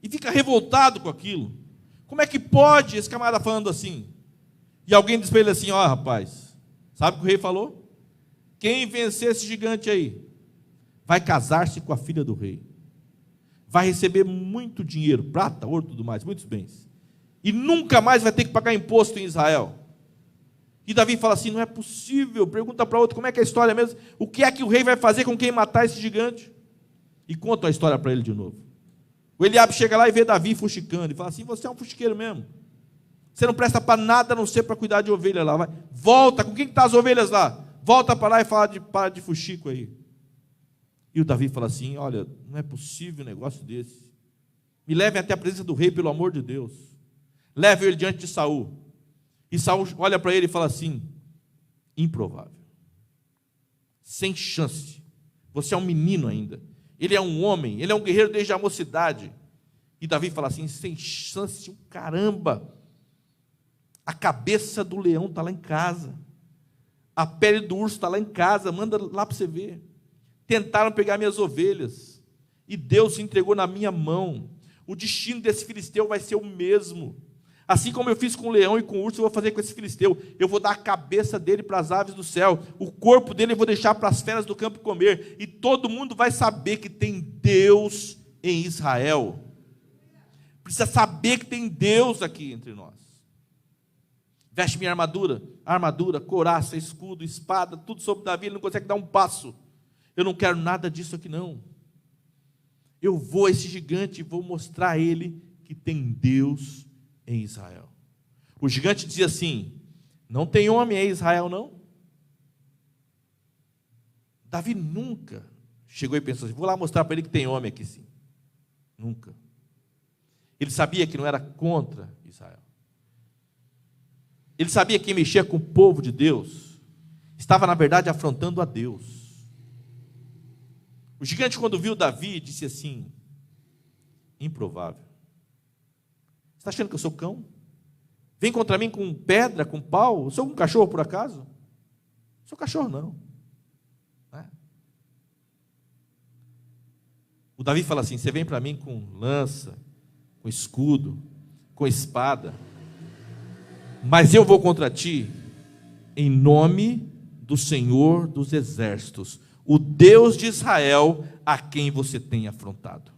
S1: E fica revoltado com aquilo. Como é que pode esse camarada falando assim? E alguém diz para ele assim, ó rapaz, sabe o que o rei falou? Quem vencer esse gigante aí, vai casar-se com a filha do rei. Vai receber muito dinheiro, prata, ouro, tudo mais, muitos bens. E nunca mais vai ter que pagar imposto em Israel. E Davi fala assim, não é possível. Pergunta para outro, como é que é a história mesmo? O que é que o rei vai fazer com quem matar esse gigante? E conta a história para ele de novo. O Eliabe chega lá e vê Davi fuxicando. E fala assim, você é um fuxiqueiro mesmo. Você não presta para nada a não ser para cuidar de ovelha lá. Vai. Volta, com quem está as ovelhas lá? Volta para lá e fala para de fuxico aí. E o Davi fala assim, olha, não é possível um negócio desse. Me levem até a presença do rei, pelo amor de Deus. Leve ele diante de Saul. E Saul olha para ele e fala assim, improvável. Sem chance. Você é um menino ainda. Ele é um homem, ele é um guerreiro desde a mocidade. E Davi fala assim, sem chance, caramba. A cabeça do leão está lá em casa. A pele do urso está lá em casa, manda lá para você ver. Tentaram pegar minhas ovelhas, e Deus se entregou na minha mão. O destino desse filisteu vai ser o mesmo. Assim como eu fiz com o leão e com o urso, eu vou fazer com esse filisteu. Eu vou dar a cabeça dele para as aves do céu, o corpo dele eu vou deixar para as feras do campo comer, e todo mundo vai saber que tem Deus em Israel. Precisa saber que tem Deus aqui entre nós. Veste minha armadura, couraça, escudo, espada, tudo sobre Davi, ele não consegue dar um passo. Eu não quero nada disso aqui não. Eu vou a esse gigante e vou mostrar a ele que tem Deus em Israel. O gigante dizia assim, não tem homem em Israel não? Davi nunca chegou e pensou assim, vou lá mostrar para ele que tem homem aqui sim. Nunca. Ele sabia que não era contra Israel. Ele sabia que quem mexia com o povo de Deus estava, na verdade, afrontando a Deus. O gigante, quando viu Davi, disse assim, improvável. Você está achando que eu sou cão? Vem contra mim com pedra, com pau? Eu sou um cachorro, por acaso? Não sou cachorro, não. O Davi fala assim, você vem para mim com lança, com escudo, com espada, mas eu vou contra ti em nome do Senhor dos Exércitos, o Deus de Israel, a quem você tem afrontado.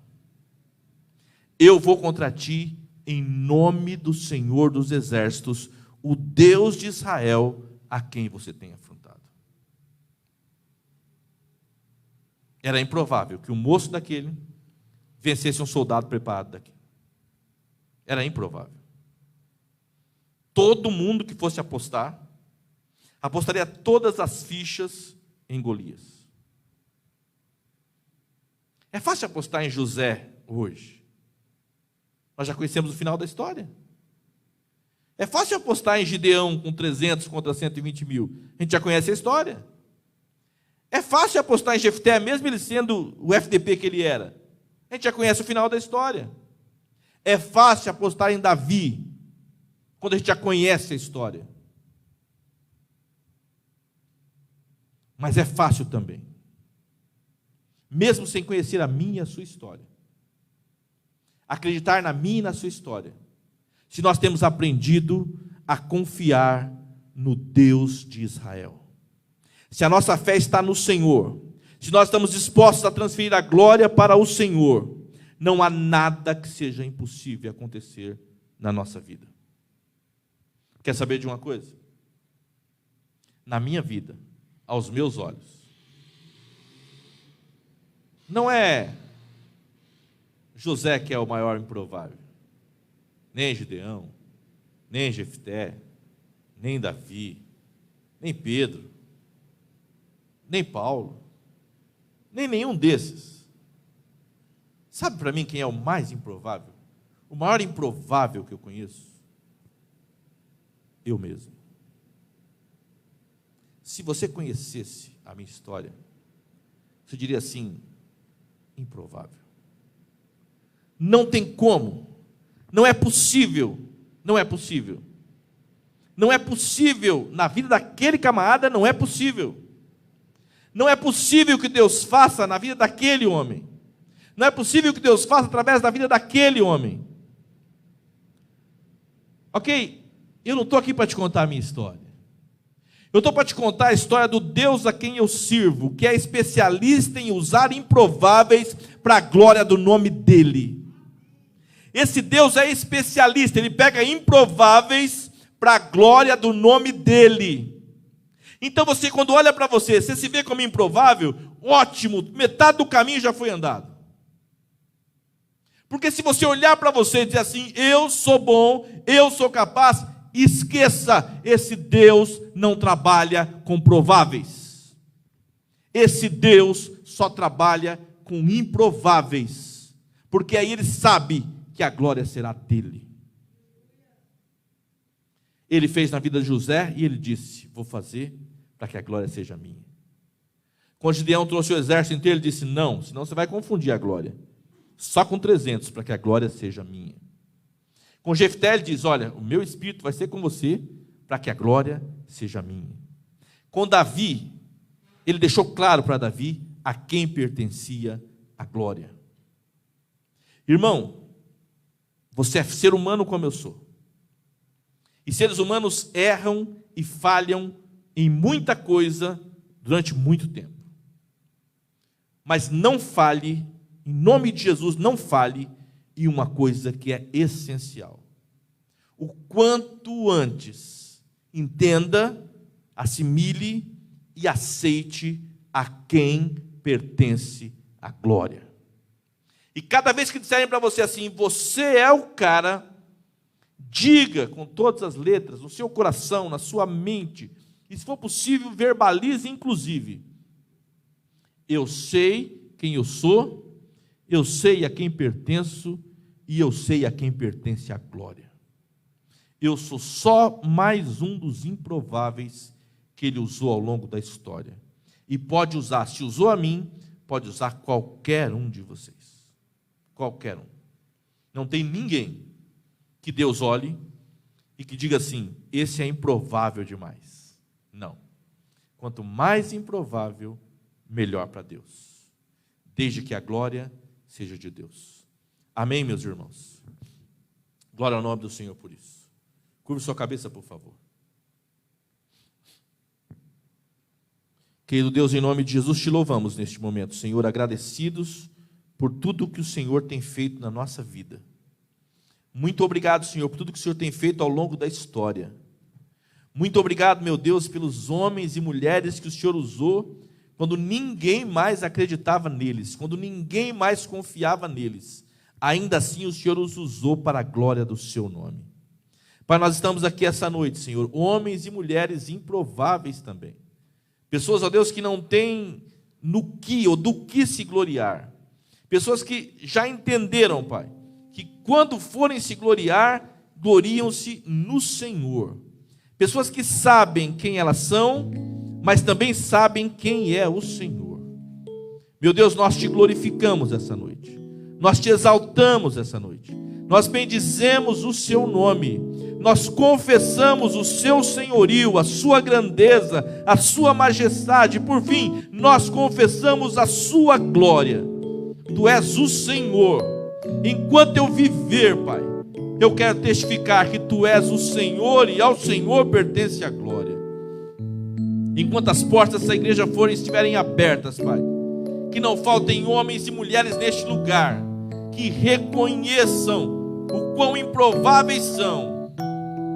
S1: Eu vou contra ti em nome do Senhor dos Exércitos, o Deus de Israel, a quem você tem afrontado. Era improvável que o moço daquele vencesse um soldado preparado daquele. Era improvável. Todo mundo que fosse apostar, apostaria todas as fichas em Golias. É fácil apostar em José hoje. Nós já conhecemos o final da história. É fácil apostar em Gideão com 300 contra 120 mil. A gente já conhece a história. É fácil apostar em Jefté, mesmo ele sendo o FDP que ele era. A gente já conhece o final da história. É fácil apostar em Davi, quando a gente já conhece a história. mas é fácil também, mesmo sem conhecer a minha e a sua história, acreditar na minha e na sua história, se nós temos aprendido a confiar no Deus de Israel. Se a nossa fé está no Senhor, se nós estamos dispostos a transferir a glória para o Senhor, não há nada que seja impossível acontecer na nossa vida. Quer saber de uma coisa? Na minha vida, aos meus olhos, não é José que é o maior improvável, nem Gideão, nem Jefté, nem Davi, nem Pedro, nem Paulo, nem nenhum desses. Sabe para mim quem é o mais improvável? O maior improvável que eu conheço? Eu mesmo. Se você conhecesse a minha história, você diria assim: improvável. Não tem como, não é possível, não é possível. Não é possível, na vida daquele camarada não é possível. Não é possível que Deus faça na vida daquele homem. Não é possível que Deus faça através da vida daquele homem. Ok? Eu não estou aqui para te contar a minha história. Eu estou para te contar a história do Deus a quem eu sirvo, que é especialista em usar improváveis para a glória do nome dEle. Esse Deus é especialista, Ele pega improváveis para a glória do nome dEle. Então você, quando olha para você se vê como improvável, ótimo, metade do caminho já foi andado. Porque se você olhar para você e dizer assim: eu sou bom, eu sou capaz, esqueça, esse Deus não trabalha com prováveis. Esse Deus só trabalha com improváveis, porque aí Ele sabe que a glória será dEle. Ele fez na vida de José e Ele disse: vou fazer para que a glória seja minha. Quando Gideão trouxe o exército inteiro, Ele disse: não, senão você vai confundir a glória. Só com 300 para que a glória seja minha. Com Jefté Ele diz: olha, o meu espírito vai ser com você para que a glória seja minha. Com Davi, Ele deixou claro para Davi a quem pertencia a glória. Irmão, você é ser humano como eu sou. E seres humanos erram e falham em muita coisa durante muito tempo. Mas não falhe, em nome de Jesus, não falhe em uma coisa que é essencial. O quanto antes, entenda, assimile e aceite a quem pertence a glória. E cada vez que disserem para você assim: você é o cara, diga com todas as letras, no seu coração, na sua mente, e se for possível, verbalize inclusive: eu sei quem eu sou, eu sei a quem pertenço, e eu sei a quem pertence a glória. Eu sou só mais um dos improváveis que Ele usou ao longo da história. E pode usar, se usou a mim, pode usar qualquer um de vocês. Qualquer um. Não tem ninguém que Deus olhe e que diga assim: esse é improvável demais. Não. Quanto mais improvável, melhor para Deus. Desde que a glória seja de Deus. Amém, meus irmãos? Glória ao nome do Senhor por isso. Curve sua cabeça, por favor. Querido Deus, em nome de Jesus, te louvamos neste momento, Senhor, agradecidos por tudo que o Senhor tem feito na nossa vida. Muito obrigado, Senhor, por tudo que o Senhor tem feito ao longo da história. Muito obrigado, meu Deus, pelos homens e mulheres que o Senhor usou quando ninguém mais acreditava neles, quando ninguém mais confiava neles. Ainda assim, o Senhor os usou para a glória do seu nome. Pai, nós estamos aqui essa noite, Senhor, homens e mulheres improváveis também. Pessoas, ó Deus, que não têm no que ou do que se gloriar. Pessoas que já entenderam, Pai, que quando forem se gloriar, gloriam-se no Senhor. Pessoas que sabem quem elas são, mas também sabem quem é o Senhor. Meu Deus, nós te glorificamos essa noite. Nós te exaltamos essa noite. Nós bendizemos o seu nome. nós confessamos o seu senhorio, a sua grandeza, a sua majestade. Por fim, nós confessamos a sua glória. Tu és o Senhor. Enquanto eu viver, Pai, eu quero testificar que Tu és o Senhor e ao Senhor pertence a glória. Enquanto as portas dessa igreja estiverem abertas, Pai, que não faltem homens e mulheres neste lugar que reconheçam o quão improváveis são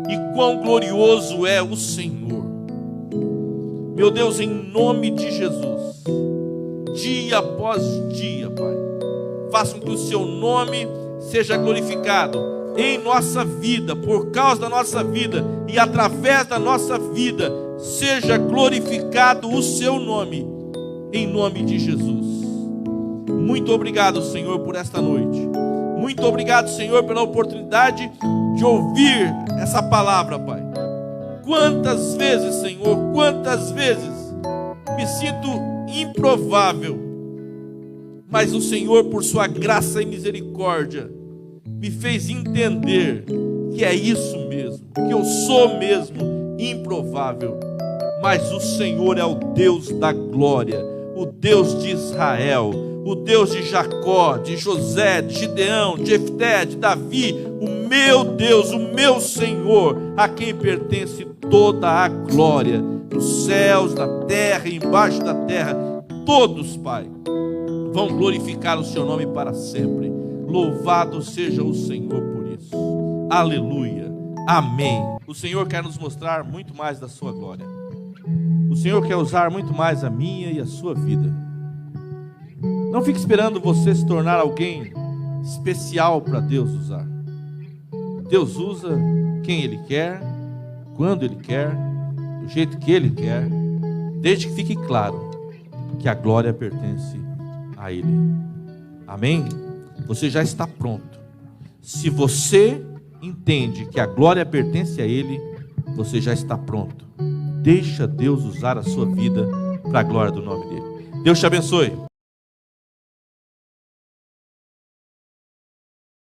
S1: e quão glorioso é o Senhor. Meu Deus, em nome de Jesus, dia após dia, Pai, faça com que o Seu nome seja glorificado em nossa vida, por causa da nossa vida e através da nossa vida, seja glorificado o Seu nome, em nome de Jesus. Muito obrigado, Senhor, por esta noite. Muito obrigado, Senhor, pela oportunidade de ouvir essa palavra, Pai. Quantas vezes, Senhor, quantas vezes me sinto improvável, mas o Senhor, por sua graça e misericórdia, me fez entender que é isso mesmo, que eu sou mesmo improvável, mas o Senhor é o Deus da glória, o Deus de Israel, o Deus de Jacó, de José, de Gideão, de Jefté, de Davi, o meu Deus, o meu Senhor, a quem pertence toda a glória, nos céus, na terra e embaixo da terra. Todos, Pai, vão glorificar o Seu nome para sempre. Louvado seja o Senhor por isso. Aleluia. Amém. O Senhor quer nos mostrar muito mais da sua glória. O Senhor quer usar muito mais a minha e a sua vida. Não fique esperando você se tornar alguém especial para Deus usar. Deus usa quem Ele quer, quando Ele quer, do jeito que Ele quer, desde que fique claro que a glória pertence a Ele. Amém? Você já está pronto. Se você entende que a glória pertence a Ele, você já está pronto. Deixa Deus usar a sua vida para a glória do nome dEle. Deus te abençoe.